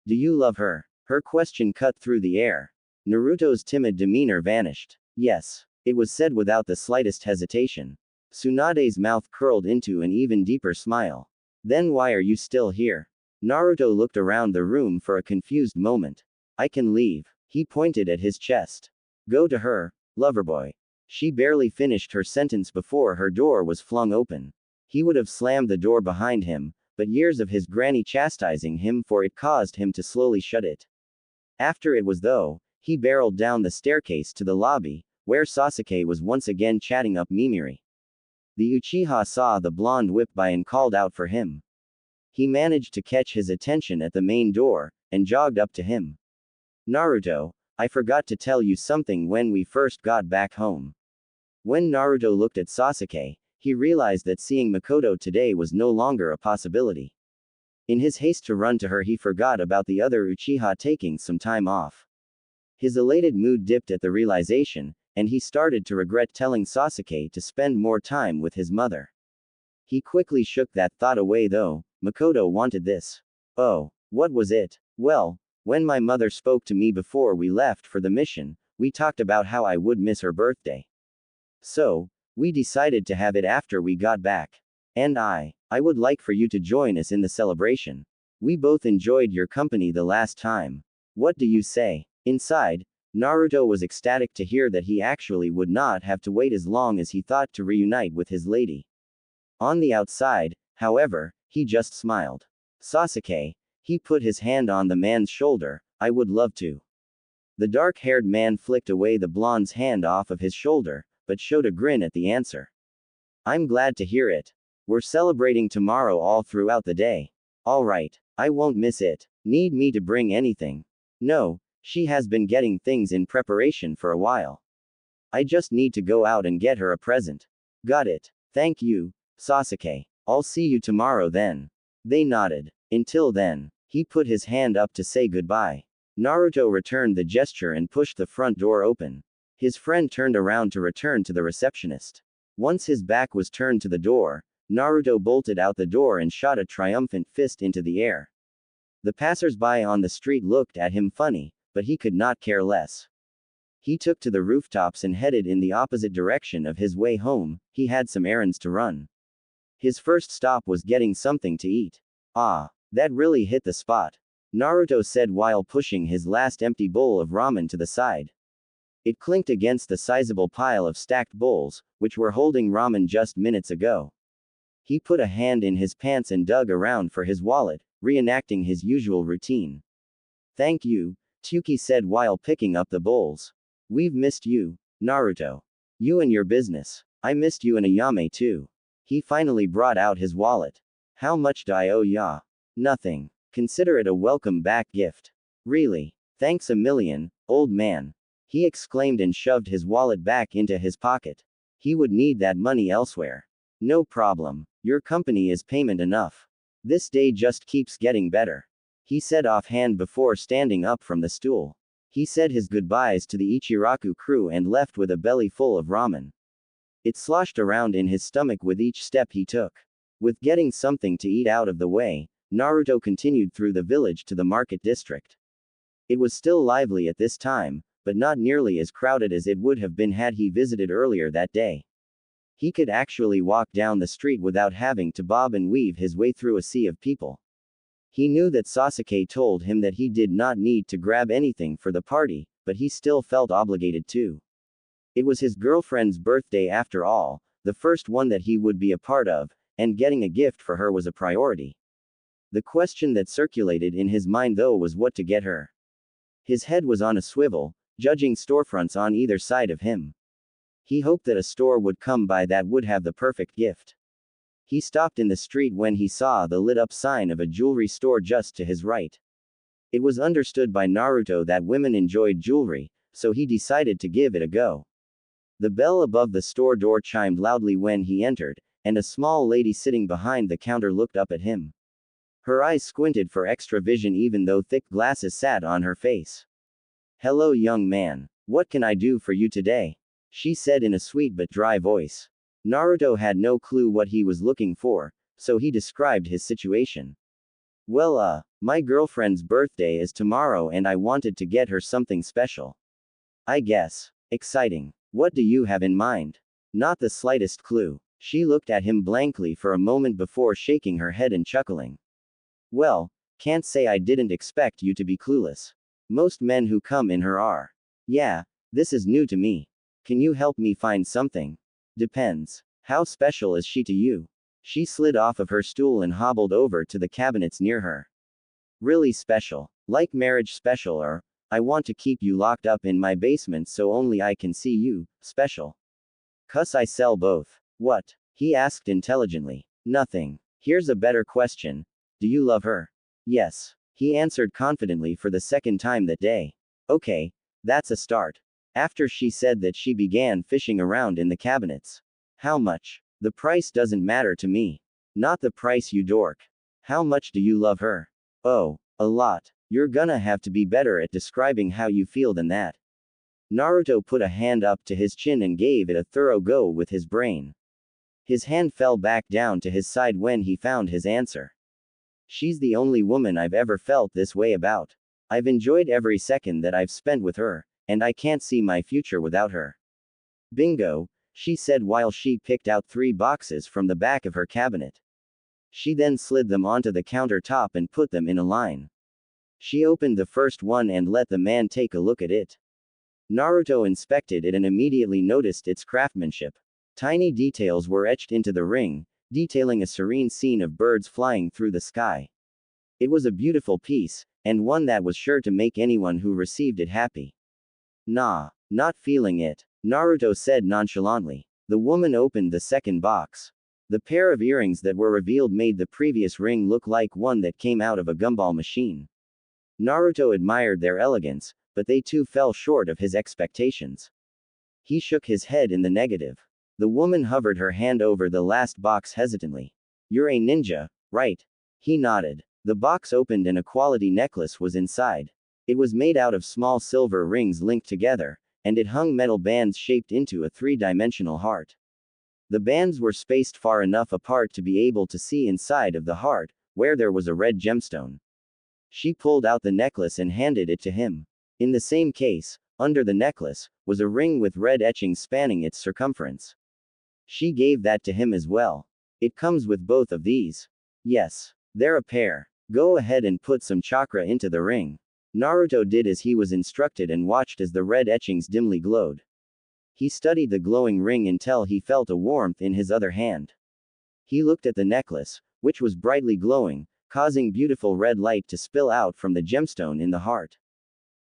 Do you love her? Her question cut through the air. Naruto's timid demeanor vanished. Yes. It was said without the slightest hesitation. Tsunade's mouth curled into an even deeper smile. Then why are you still here? Naruto looked around the room for a confused moment. I can leave. He pointed at his chest. Go to her, loverboy. She barely finished her sentence before her door was flung open. He would have slammed the door behind him, but years of his granny chastising him for it caused him to slowly shut it. After it was though, he barreled down the staircase to the lobby, where Sasuke was once again chatting up Mimiri. The Uchiha saw the blonde whip by and called out for him. He managed to catch his attention at the main door, and jogged up to him. Naruto, I forgot to tell you something when we first got back home. When Naruto looked at Sasuke, he realized that seeing Mikoto today was no longer a possibility. In his haste to run to her, he forgot about the other Uchiha taking some time off. His elated mood dipped at the realization, and he started to regret telling Sasuke to spend more time with his mother. He quickly shook that thought away though. Mikoto wanted this. Oh, what was it? Well, when my mother spoke to me before we left for the mission, we talked about how I would miss her birthday. So, we decided to have it after we got back. And I would like for you to join us in the celebration. We both enjoyed your company the last time. What do you say? Inside, Naruto was ecstatic to hear that he actually would not have to wait as long as he thought to reunite with his lady. On the outside, however, he just smiled. Sasuke, he put his hand on the man's shoulder, I would love to. The dark-haired man flicked away the blonde's hand off of his shoulder, but showed a grin at the answer. I'm glad to hear it. We're celebrating tomorrow all throughout the day. Alright, I won't miss it. Need me to bring anything? No. She has been getting things in preparation for a while. I just need to go out and get her a present. Got it. Thank you, Sasuke. I'll see you tomorrow then. They nodded. Until then, he put his hand up to say goodbye. Naruto returned the gesture and pushed the front door open. His friend turned around to return to the receptionist. Once his back was turned to the door, Naruto bolted out the door and shot a triumphant fist into the air. The passers-by on the street looked at him funny, but he could not care less. He took to the rooftops and headed in the opposite direction of his way home. He had some errands to run. His first stop was getting something to eat. Ah, that really hit the spot, Naruto said while pushing his last empty bowl of ramen to the side. It clinked against the sizable pile of stacked bowls, which were holding ramen just minutes ago. He put a hand in his pants and dug around for his wallet, reenacting his usual routine. Thank you, Tsuki said while picking up the bowls. We've missed you, Naruto. You and your business. I missed you and Ayame too. He finally brought out his wallet. How much do I owe ya? Nothing. Consider it a welcome back gift. Really. Thanks a million, old man. He exclaimed and shoved his wallet back into his pocket. He would need that money elsewhere. No problem. Your company is payment enough. This day just keeps getting better. He said offhand before standing up from the stool. He said his goodbyes to the Ichiraku crew and left with a belly full of ramen. It sloshed around in his stomach with each step he took. With getting something to eat out of the way, Naruto continued through the village to the market district. It was still lively at this time, but not nearly as crowded as it would have been had he visited earlier that day. He could actually walk down the street without having to bob and weave his way through a sea of people. He knew that Sasuke told him that he did not need to grab anything for the party, but he still felt obligated to. It was his girlfriend's birthday after all, the first one that he would be a part of, and getting a gift for her was a priority. The question that circulated in his mind though was what to get her. His head was on a swivel, judging storefronts on either side of him. He hoped that a store would come by that would have the perfect gift. He stopped in the street when he saw the lit-up sign of a jewelry store just to his right. It was understood by Naruto that women enjoyed jewelry, so he decided to give it a go. The bell above the store door chimed loudly when he entered, and a small lady sitting behind the counter looked up at him. Her eyes squinted for extra vision even though thick glasses sat on her face. "Hello young man. What can I do for you today?" she said in a sweet but dry voice. Naruto had no clue what he was looking for, so he described his situation. "Well, my girlfriend's birthday is tomorrow and I wanted to get her something special. I guess. Exciting. What do you have in mind?" "Not the slightest clue." She looked at him blankly for a moment before shaking her head and chuckling. "Well, can't say I didn't expect you to be clueless. Most men who come in her are. Yeah, this is new to me. Can you help me find something?" "Depends. How special is she to you?" She slid off of her stool and hobbled over to the cabinets near her. "Really special. Like marriage special or, I want to keep you locked up in my basement so only I can see you, special?" "'Cause I sell both." "What?" he asked intelligently. "Nothing. Here's a better question. Do you love her?" "Yes," he answered confidently for the second time that day. "Okay, that's a start." After she said that, she began fishing around in the cabinets. "How much?" "The price doesn't matter to me." "Not the price, you dork. How much do you love her?" "Oh, a lot." "You're gonna have to be better at describing how you feel than that." Naruto put a hand up to his chin and gave it a thorough go with his brain. His hand fell back down to his side when he found his answer. "She's the only woman I've ever felt this way about. I've enjoyed every second that I've spent with her, and I can't see my future without her." "Bingo," she said while she picked out 3 boxes from the back of her cabinet. She then slid them onto the countertop and put them in a line. She opened the first one and let the man take a look at it. Naruto inspected it and immediately noticed its craftsmanship. Tiny details were etched into the ring, detailing a serene scene of birds flying through the sky. It was a beautiful piece, and one that was sure to make anyone who received it happy. "Nah, not feeling it," Naruto said nonchalantly. The woman opened the second box. The pair of earrings that were revealed made the previous ring look like one that came out of a gumball machine. Naruto admired their elegance, but they too fell short of his expectations. He shook his head in the negative. The woman hovered her hand over the last box hesitantly. "You're a ninja, right?" He nodded. The box opened and a quality necklace was inside. It was made out of small silver rings linked together, and it hung metal bands shaped into a 3-dimensional heart. The bands were spaced far enough apart to be able to see inside of the heart, where there was a red gemstone. She pulled out the necklace and handed it to him. In the same case, under the necklace, was a ring with red etchings spanning its circumference. She gave that to him as well. "It comes with both of these." "Yes. They're a pair. Go ahead and put some chakra into the ring." Naruto did as he was instructed and watched as the red etchings dimly glowed. He studied the glowing ring until he felt a warmth in his other hand. He looked at the necklace, which was brightly glowing, causing beautiful red light to spill out from the gemstone in the heart.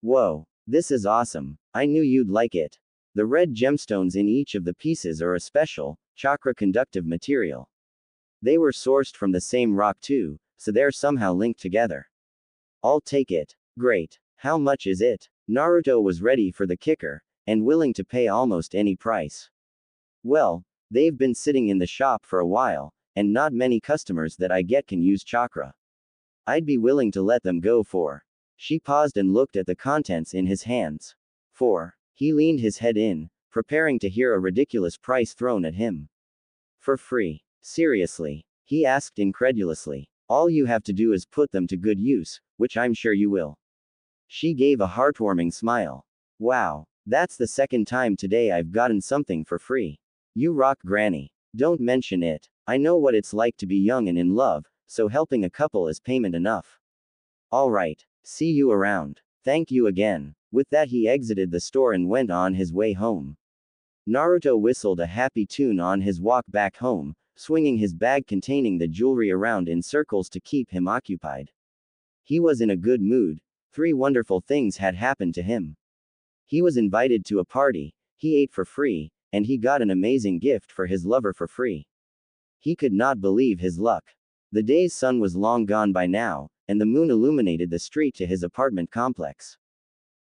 "Whoa, this is awesome. I knew you'd like it." The red gemstones in each of the pieces are a special, chakra-conductive material. They were sourced from the same rock too, so they're somehow linked together. "I'll take it." "Great. How much is it?" Naruto was ready for the kicker, and willing to pay almost any price. Well, they've been sitting in the shop for a while, and not many customers that I get can use chakra. I'd be willing to let them go for. She paused and looked at the contents in his hands. 4. He leaned his head in, preparing to hear a ridiculous price thrown at him. For free. Seriously? He asked incredulously. All you have to do is put them to good use, which I'm sure you will. She gave a heartwarming smile. Wow, that's the second time today I've gotten something for free. You rock, Granny. Don't mention it. I know what it's like to be young and in love, so helping a couple is payment enough. Alright, see you around. Thank you again. With that, he exited the store and went on his way home. Naruto whistled a happy tune on his walk back home, swinging his bag containing the jewelry around in circles to keep him occupied. He was in a good mood. 3 wonderful things had happened to him. He was invited to a party, he ate for free, and he got an amazing gift for his lover for free. He could not believe his luck. The day's sun was long gone by now, and the moon illuminated the street to his apartment complex.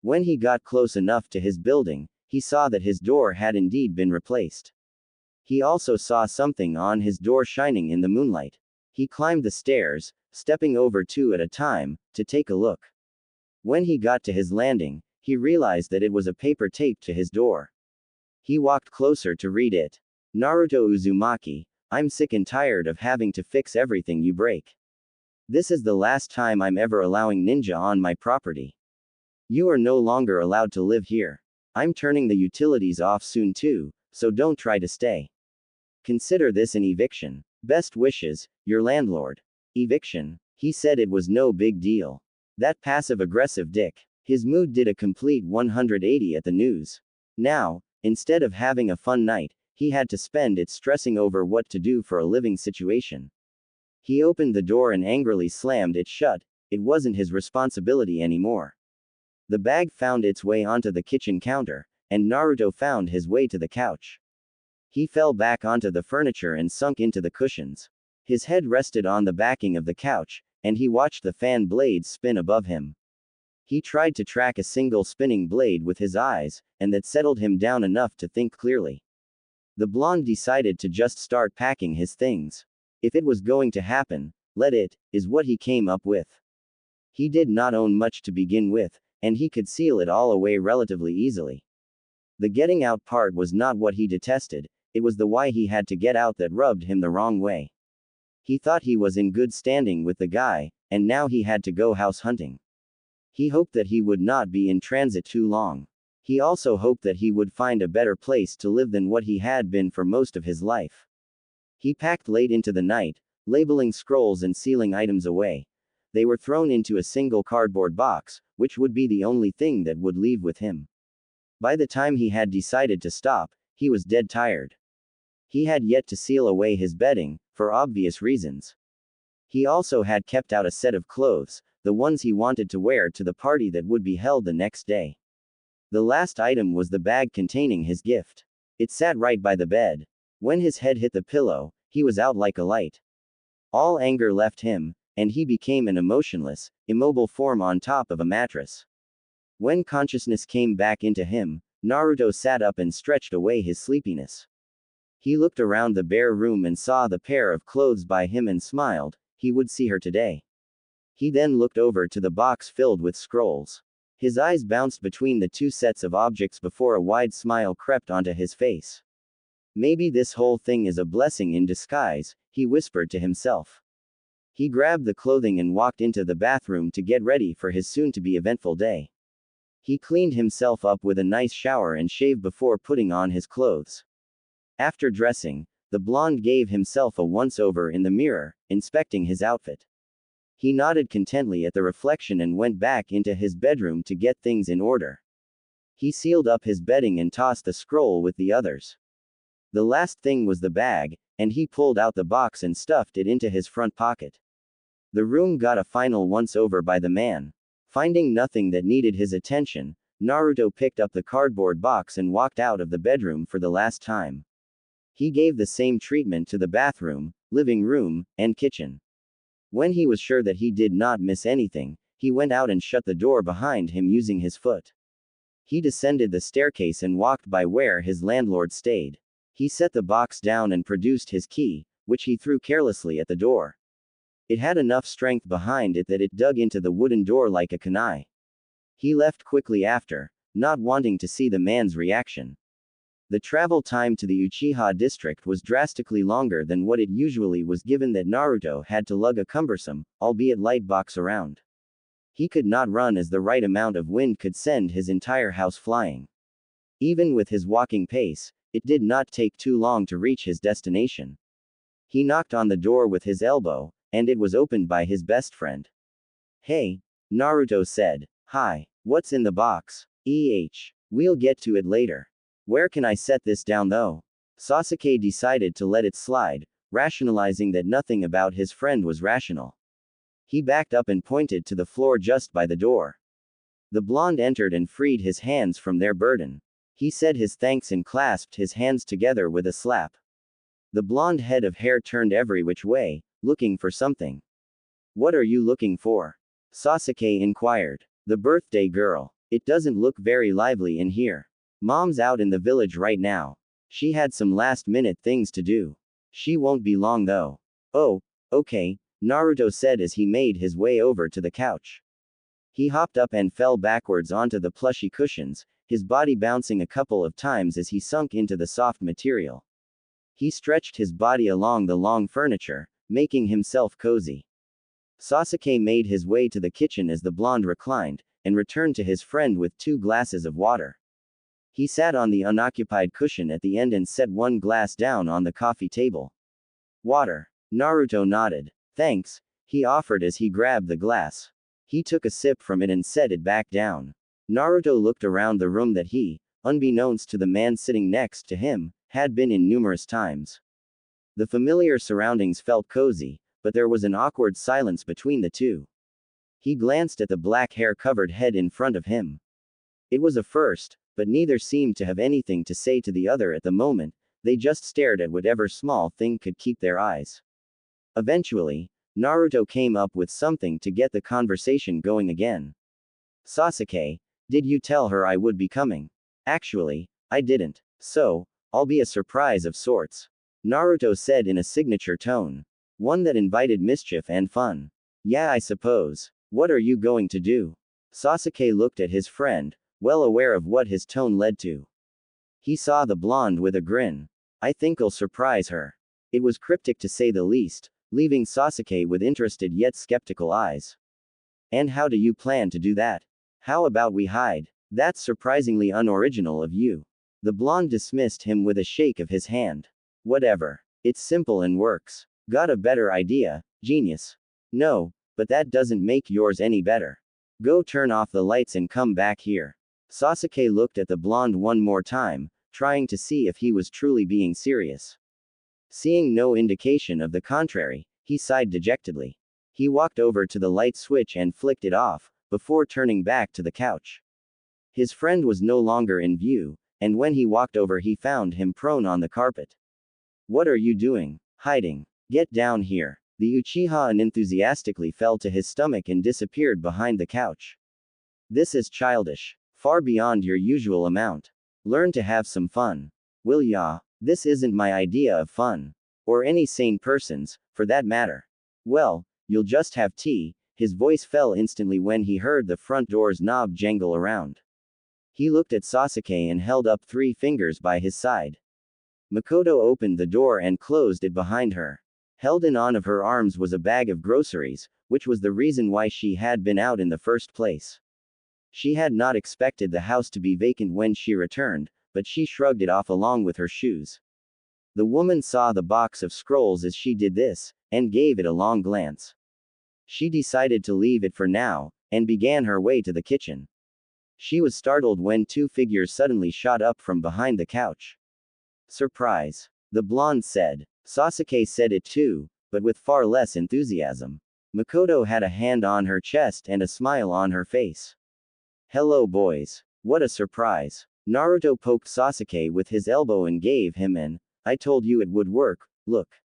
When he got close enough to his building, he saw that his door had indeed been replaced. He also saw something on his door shining in the moonlight. He climbed the stairs, stepping over 2 at a time, to take a look. When he got to his landing, he realized that it was a paper taped to his door. He walked closer to read it. Naruto Uzumaki, I'm sick and tired of having to fix everything you break. This is the last time I'm ever allowing ninja on my property. You are no longer allowed to live here. I'm turning the utilities off soon too, so don't try to stay. Consider this an eviction. Best wishes, your landlord. Eviction? He said it was no big deal. That passive-aggressive dick. His mood did a complete 180 at the news. Now, instead of having a fun night, he had to spend it stressing over what to do for a living situation. He opened the door and angrily slammed it shut. It wasn't his responsibility anymore. The bag found its way onto the kitchen counter, and Naruto found his way to the couch. He fell back onto the furniture and sunk into the cushions. His head rested on the backing of the couch, and he watched the fan blades spin above him. He tried to track a single spinning blade with his eyes, and that settled him down enough to think clearly. The blonde decided to just start packing his things. If it was going to happen, let it, is what he came up with. He did not own much to begin with, and he could seal it all away relatively easily. The getting out part was not what he detested, it was the why he had to get out that rubbed him the wrong way. He thought he was in good standing with the guy, and now he had to go house hunting. He hoped that he would not be in transit too long. He also hoped that he would find a better place to live than what he had been for most of his life. He packed late into the night, labeling scrolls and sealing items away. They were thrown into a single cardboard box, which would be the only thing that would leave with him. By the time he had decided to stop, he was dead tired. He had yet to seal away his bedding, for obvious reasons. He also had kept out a set of clothes, the ones he wanted to wear to the party that would be held the next day. The last item was the bag containing his gift. It sat right by the bed. When his head hit the pillow, he was out like a light. All anger left him, and he became an emotionless, immobile form on top of a mattress. When consciousness came back into him, Naruto sat up and stretched away his sleepiness. He looked around the bare room and saw the pair of clothes by him and smiled. He would see her today. He then looked over to the box filled with scrolls. His eyes bounced between the 2 sets of objects before a wide smile crept onto his face. Maybe this whole thing is a blessing in disguise, he whispered to himself. He grabbed the clothing and walked into the bathroom to get ready for his soon-to-be eventful day. He cleaned himself up with a nice shower and shaved before putting on his clothes. After dressing, the blonde gave himself a once-over in the mirror, inspecting his outfit. He nodded contently at the reflection and went back into his bedroom to get things in order. He sealed up his bedding and tossed the scroll with the others. The last thing was the bag, and he pulled out the box and stuffed it into his front pocket. The room got a final once-over by the man. Finding nothing that needed his attention, Naruto picked up the cardboard box and walked out of the bedroom for the last time. He gave the same treatment to the bathroom, living room, and kitchen. When he was sure that he did not miss anything, he went out and shut the door behind him using his foot. He descended the staircase and walked by where his landlord stayed. He set the box down and produced his key, which he threw carelessly at the door. It had enough strength behind it that it dug into the wooden door like a kunai. He left quickly after, not wanting to see the man's reaction. The travel time to the Uchiha district was drastically longer than what it usually was, given that Naruto had to lug a cumbersome, albeit light box around. He could not run as the right amount of wind could send his entire house flying. Even with his walking pace, it did not take too long to reach his destination. He knocked on the door with his elbow, and it was opened by his best friend. "Hey," Naruto said. "Hi, what's in the box?" We'll get to it later. Where can I set this down though?" Sasuke decided to let it slide, rationalizing that nothing about his friend was rational. He backed up and pointed to the floor just by the door. The blonde entered and freed his hands from their burden. He said his thanks and clasped his hands together with a slap. The blonde head of hair turned every which way, looking for something. "What are you looking for?" Sasuke inquired. "The birthday girl. It doesn't look very lively in here. Mom's out in the village right now. She had some last-minute things to do. She won't be long though." "Oh, okay," Naruto said as he made his way over to the couch. He hopped up and fell backwards onto the plushy cushions, his body bouncing a couple of times as he sunk into the soft material. He stretched his body along the long furniture, making himself cozy. Sasuke made his way to the kitchen as the blonde reclined, and returned to his friend with 2 glasses of water. He sat on the unoccupied cushion at the end and set 1 glass down on the coffee table. "Water." Naruto nodded. "Thanks," he offered as he grabbed the glass. He took a sip from it and set it back down. Naruto looked around the room that he, unbeknownst to the man sitting next to him, had been in numerous times. The familiar surroundings felt cozy, but there was an awkward silence between the two. He glanced at the black hair-covered head in front of him. It was a first, but neither seemed to have anything to say to the other at the moment. They just stared at whatever small thing could keep their eyes. Eventually, Naruto came up with something to get the conversation going again. "Sasuke, did you tell her I would be coming?" "Actually, I didn't. So, I'll be a surprise of sorts," Naruto said in a signature tone. One that invited mischief and fun. "Yeah, I suppose. What are you going to do?" Sasuke looked at his friend, well aware of what his tone led to. He saw the blonde with a grin. "I think I'll surprise her." It was cryptic to say the least, leaving Sasuke with interested yet skeptical eyes. "And how do you plan to do that? How about we hide?" "That's surprisingly unoriginal of you." The blonde dismissed him with a shake of his hand. "Whatever. It's simple and works. Got a better idea, genius." "No, but that doesn't make yours any better. Go turn off the lights and come back here." Sasuke looked at the blonde one more time, trying to see if he was truly being serious. Seeing no indication of the contrary, he sighed dejectedly. He walked over to the light switch and flicked it off, before turning back to the couch. His friend was no longer in view, and when he walked over he found him prone on the carpet. "What are you doing? Hiding? Get down here." The Uchiha unenthusiastically fell to his stomach and disappeared behind the couch. "This is childish. Far beyond your usual amount. Learn to have some fun. Will ya?" "This isn't my idea of fun. Or any sane person's, for that matter." "Well, you'll just have tea." His voice fell instantly when he heard the front door's knob jangle around. He looked at Sasuke and held up 3 fingers by his side. Mikoto opened the door and closed it behind her. Held in on of her arms was a bag of groceries, which was the reason why she had been out in the first place. She had not expected the house to be vacant when she returned, but she shrugged it off along with her shoes. The woman saw the box of scrolls as she did this, and gave it a long glance. She decided to leave it for now, and began her way to the kitchen. She was startled when 2 figures suddenly shot up from behind the couch. "Surprise," the blonde said. Sasuke said it too, but with far less enthusiasm. Mikoto had a hand on her chest and a smile on her face. "Hello boys. What a surprise." Naruto poked Sasuke with his elbow and gave him an, "I told you it would work, look."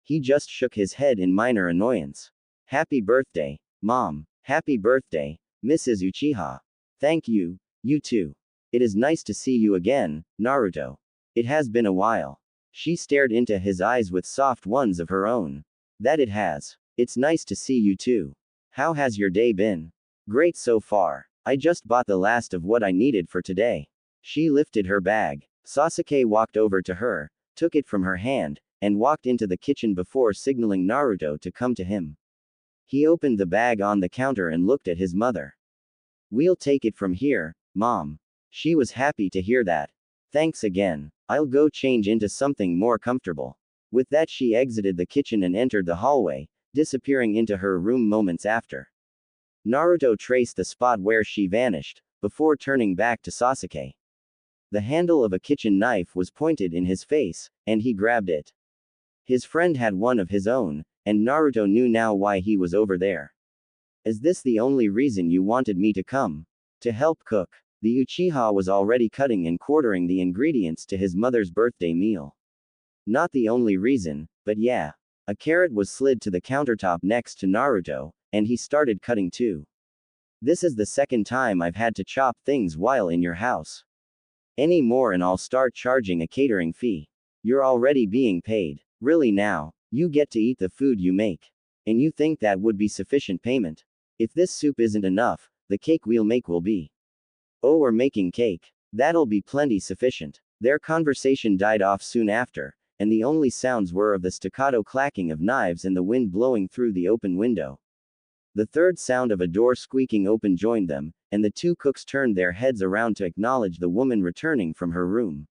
He just shook his head in minor annoyance. "Happy birthday, Mom. Happy birthday, Mrs. Uchiha." "Thank you, you too." It is nice to see you again, Naruto. It has been a while. She stared into his eyes with soft ones of her own. That it has. It's nice to see you too. How has your day been? Great so far. I just bought the last of what I needed for today. She lifted her bag. Sasuke walked over to her, took it from her hand, and walked into the kitchen before signaling Naruto to come to him. He opened the bag on the counter and looked at his mother. We'll take it from here, Mom. She was happy to hear that. Thanks again. I'll go change into something more comfortable. With that, she exited the kitchen and entered the hallway, disappearing into her room moments after. Naruto traced the spot where she vanished, before turning back to Sasuke. The handle of a kitchen knife was pointed in his face, and he grabbed it. His friend had one of his own, and Naruto knew now why he was over there. Is this the only reason you wanted me to come? To help cook. The Uchiha was already cutting and quartering the ingredients to his mother's birthday meal. Not the only reason, but yeah. A carrot was slid to the countertop next to Naruto, and he started cutting too. This is the second time I've had to chop things while in your house. Any more and I'll start charging a catering fee. You're already being paid. Really now, you get to eat the food you make. And you think that would be sufficient payment? If this soup isn't enough, the cake we'll make will be. Oh, we're making cake. That'll be plenty sufficient. Their conversation died off soon after, and the only sounds were of the staccato clacking of knives and the wind blowing through the open window. The third sound of a door squeaking open joined them, and the two cooks turned their heads around to acknowledge the woman returning from her room.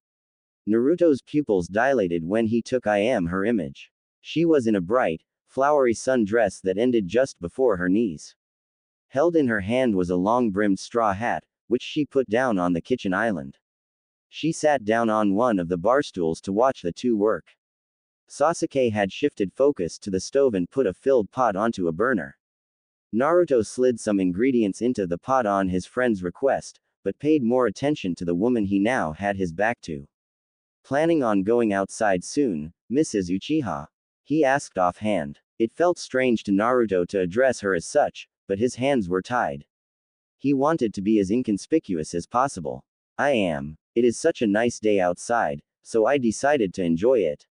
Naruto's pupils dilated when he took her image. She was in a bright, flowery sundress that ended just before her knees. Held in her hand was a long-brimmed straw hat, which she put down on the kitchen island. She sat down on one of the bar stools to watch the two work. Sasuke had shifted focus to the stove and put a filled pot onto a burner. Naruto slid some ingredients into the pot on his friend's request, but paid more attention to the woman he now had his back to. Planning on going outside soon, Mrs. Uchiha? He asked offhand. It felt strange to Naruto to address her as such, but his hands were tied. He wanted to be as inconspicuous as possible. I am. It is such a nice day outside, so I decided to enjoy it.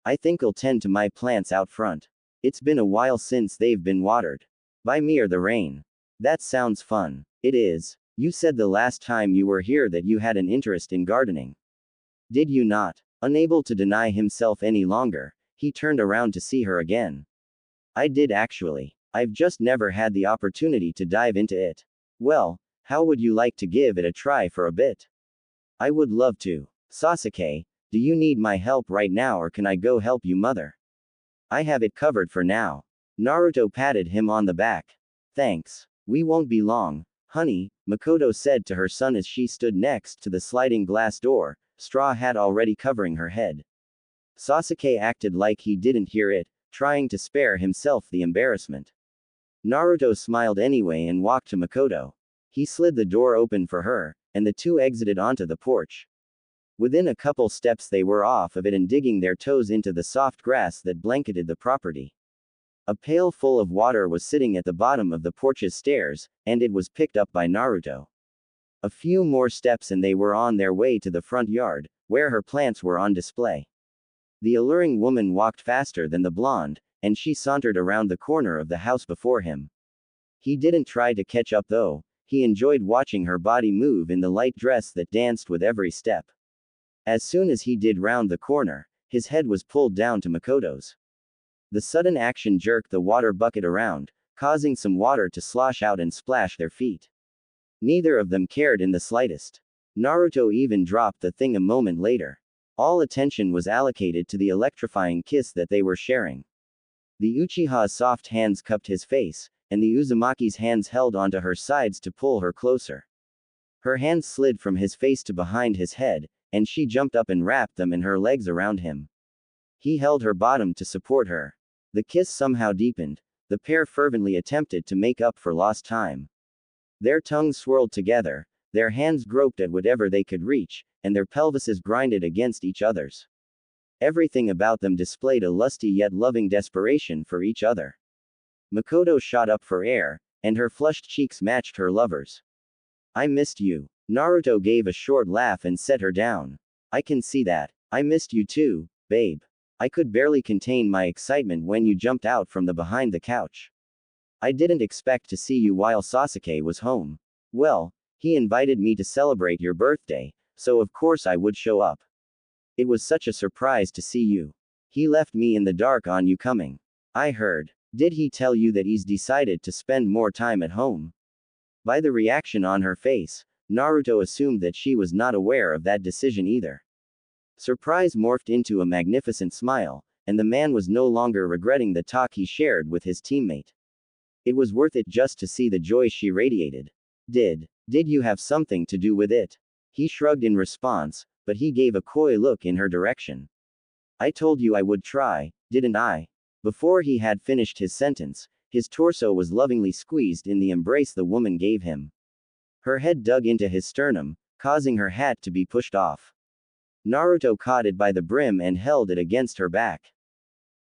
I think I'll tend to my plants out front. It's been a while since they've been watered. By me or the rain. That sounds fun. It is. You said the last time you were here that you had an interest in gardening. Did you not? Unable to deny himself any longer, he turned around to see her again. I did actually. I've just never had the opportunity to dive into it. Well, how would you like to give it a try for a bit? I would love to. Sasuke, do you need my help right now or can I go help you, mother? I have it covered for now. Naruto patted him on the back. Thanks. We won't be long, honey, Mikoto said to her son as she stood next to the sliding glass door, straw hat already covering her head. Sasuke acted like he didn't hear it, trying to spare himself the embarrassment. Naruto smiled anyway and walked to Mikoto. He slid the door open for her, and the two exited onto the porch. Within a couple steps they were off of it and digging their toes into the soft grass that blanketed the property. A pail full of water was sitting at the bottom of the porch's stairs, and it was picked up by Naruto. A few more steps and they were on their way to the front yard, where her plants were on display. The alluring woman walked faster than the blonde, and she sauntered around the corner of the house before him. He didn't try to catch up though, he enjoyed watching her body move in the light dress that danced with every step. As soon as he did round the corner, his head was pulled down to Mikoto's. The sudden action jerked the water bucket around, causing some water to slosh out and splash their feet. Neither of them cared in the slightest. Naruto even dropped the thing a moment later. All attention was allocated to the electrifying kiss that they were sharing. The Uchiha's soft hands cupped his face, and the Uzumaki's hands held onto her sides to pull her closer. Her hands slid from his face to behind his head, and she jumped up and wrapped them in her legs around him. He held her bottom to support her. The kiss somehow deepened. The pair fervently attempted to make up for lost time. Their tongues swirled together, their hands groped at whatever they could reach, and their pelvises grinded against each other's. Everything about them displayed a lusty yet loving desperation for each other. Mikoto shot up for air, and her flushed cheeks matched her lover's. I missed you. Naruto gave a short laugh and set her down. I can see that. I missed you too, babe. I could barely contain my excitement when you jumped out from the behind the couch. I didn't expect to see you while Sasuke was home. Well, he invited me to celebrate your birthday, so of course I would show up. It was such a surprise to see you. He left me in the dark on you coming. I heard. Did he tell you that he's decided to spend more time at home? By the reaction on her face, Naruto assumed that she was not aware of that decision either. Surprise morphed into a magnificent smile, and the man was no longer regretting the talk he shared with his teammate. It was worth it just to see the joy she radiated. Did you have something to do with it? He shrugged in response, but he gave a coy look in her direction. I told you I would try, didn't I? Before he had finished his sentence, his torso was lovingly squeezed in the embrace the woman gave him. Her head dug into his sternum, causing her hat to be pushed off. Naruto caught it by the brim and held it against her back.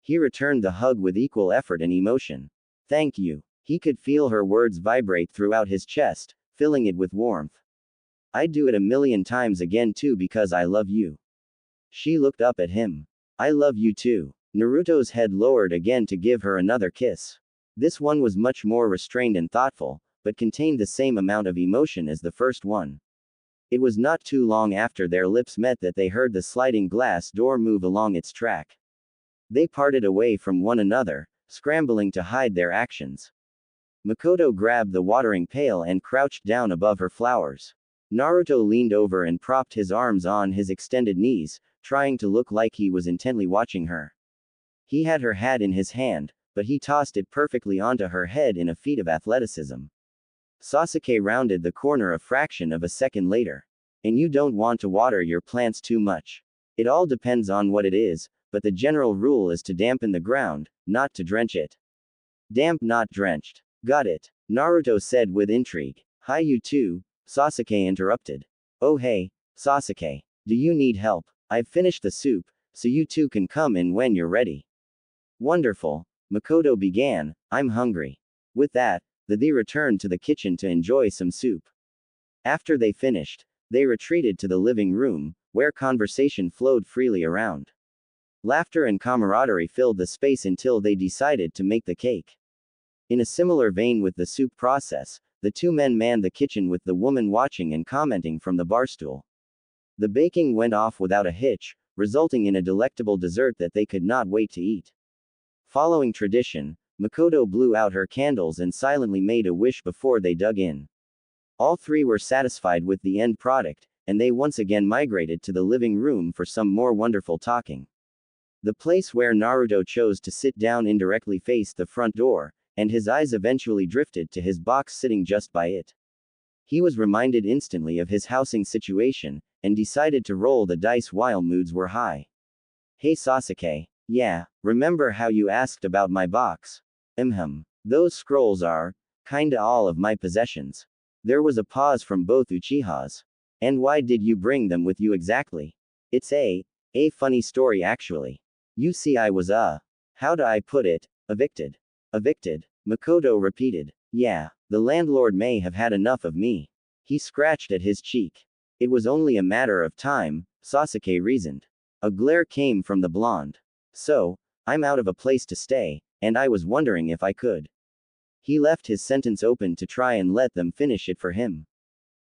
He returned the hug with equal effort and emotion. Thank you. He could feel her words vibrate throughout his chest, filling it with warmth. I'd do it 1,000,000 times again too because I love you. She looked up at him. I love you too. Naruto's head lowered again to give her another kiss. This one was much more restrained and thoughtful, but contained the same amount of emotion as the first one. It was not too long after their lips met that they heard the sliding glass door move along its track. They parted away from one another, scrambling to hide their actions. Mikoto grabbed the watering pail and crouched down above her flowers. Naruto leaned over and propped his arms on his extended knees, trying to look like he was intently watching her. He had her hat in his hand, but he tossed it perfectly onto her head in a feat of athleticism. Sasuke rounded the corner a fraction of a second later. And you don't want to water your plants too much. It all depends on what it is, but the general rule is to dampen the ground, not to drench it. Damp, not drenched. Got it. Naruto said with intrigue. Hi, you too, Sasuke interrupted. Oh hey, Sasuke. Do you need help? I've finished the soup, so you two can come in when you're ready. Wonderful. Mikoto began. I'm hungry. With that, they returned to the kitchen to enjoy some soup. After they finished, they retreated to the living room, where conversation flowed freely around. Laughter and camaraderie filled the space until they decided to make the cake. In a similar vein with the soup process, the two men manned the kitchen with the woman watching and commenting from the barstool. The baking went off without a hitch, resulting in a delectable dessert that they could not wait to eat. Following tradition, Mikoto blew out her candles and silently made a wish before they dug in. All three were satisfied with the end product, and they once again migrated to the living room for some more wonderful talking. The place where Naruto chose to sit down indirectly faced the front door, and his eyes eventually drifted to his box sitting just by it. He was reminded instantly of his housing situation, and decided to roll the dice while moods were high. Hey Sasuke. Yeah, remember how you asked about my box? Those scrolls are, kinda all of my possessions. There was a pause from both Uchihas. And why did you bring them with you exactly? It's a funny story actually. You see I was how do I put it, evicted. Evicted? Mikoto repeated. Yeah, the landlord may have had enough of me. He scratched at his cheek. It was only a matter of time, Sasuke reasoned. A glare came from the blonde. So, I'm out of a place to stay, and I was wondering if I could. He left his sentence open to try and let them finish it for him.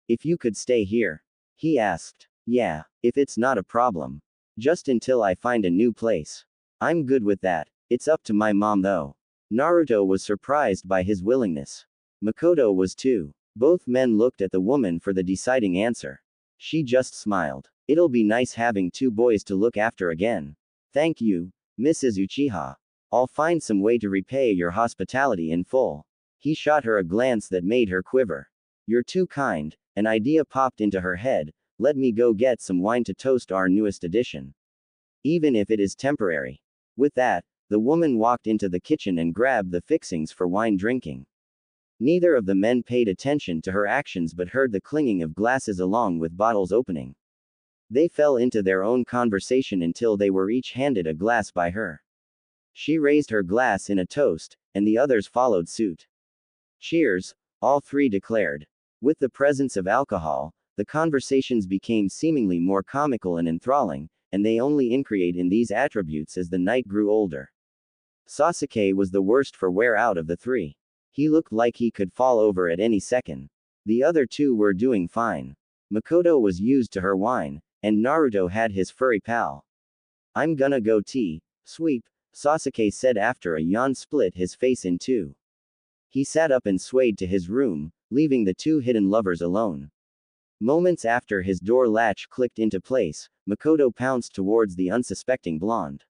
If you could stay here? He asked. Yeah, if it's not a problem. Just until I find a new place. I'm good with that. It's up to my mom though. Naruto was surprised by his willingness. Mikoto was too. Both men looked at the woman for the deciding answer. She just smiled. It'll be nice having two boys to look after again. Thank you, Mrs. Uchiha. I'll find some way to repay your hospitality in full. He shot her a glance that made her quiver. You're too kind. An idea popped into her head. Let me go get some wine to toast our newest addition. Even if it is temporary. With that, the woman walked into the kitchen and grabbed the fixings for wine drinking. Neither of the men paid attention to her actions but heard the clinging of glasses along with bottles opening. They fell into their own conversation until they were each handed a glass by her. She raised her glass in a toast, and the others followed suit. Cheers, all three declared. With the presence of alcohol, The conversations became seemingly more comical and enthralling, and they only increased in these attributes as the night grew older. Sasuke was the worst for wear out of the three. He looked like he could fall over at any second. The other two were doing fine. Mikoto was used to her wine, and Naruto had his furry pal. I'm gonna go sweep, Sasuke said after a yawn split his face in two. He sat up and swayed to his room, leaving the two hidden lovers alone. Moments after his door latch clicked into place, Mikoto pounced towards the unsuspecting blonde.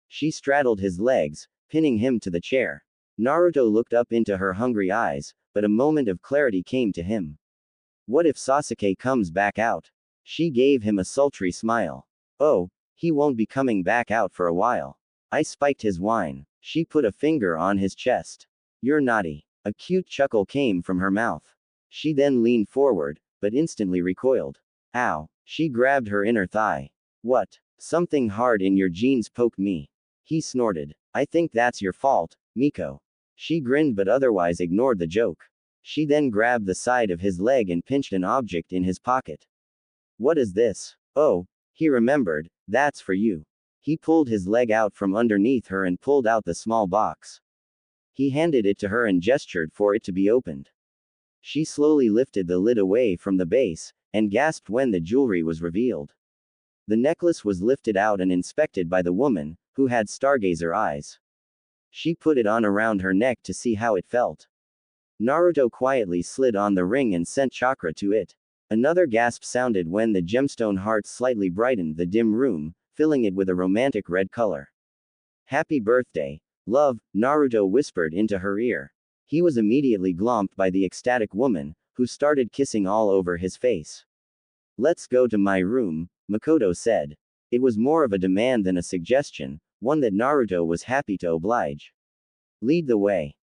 She straddled his legs, pinning him to the chair. Naruto looked up into her hungry eyes, but a moment of clarity came to him. What if Sasuke comes back out? She gave him a sultry smile. Oh, he won't be coming back out for a while. I spiked his wine. She put a finger on his chest. You're naughty. A cute chuckle came from her mouth. She then leaned forward, but instantly recoiled. Ow. She grabbed her inner thigh. What? Something hard in your jeans poked me. He snorted. I think that's your fault, Miko. She grinned but otherwise ignored the joke. She then grabbed the side of his leg and pinched an object in his pocket. What is this? Oh, he remembered, that's for you. He pulled his leg out from underneath her and pulled out the small box. He handed it to her and gestured for it to be opened. She slowly lifted the lid away from the base, and gasped when the jewelry was revealed. The necklace was lifted out and inspected by the woman, who had stargazer eyes. She put it on around her neck to see how it felt. Naruto quietly slid on the ring and sent chakra to it. Another gasp sounded when the gemstone heart slightly brightened the dim room, filling it with a romantic red color. Happy birthday, love, Naruto whispered into her ear. He was immediately glomped by the ecstatic woman, who started kissing all over his face. Let's go to my room, Mikoto said. It was more of a demand than a suggestion, one that Naruto was happy to oblige. Lead the way.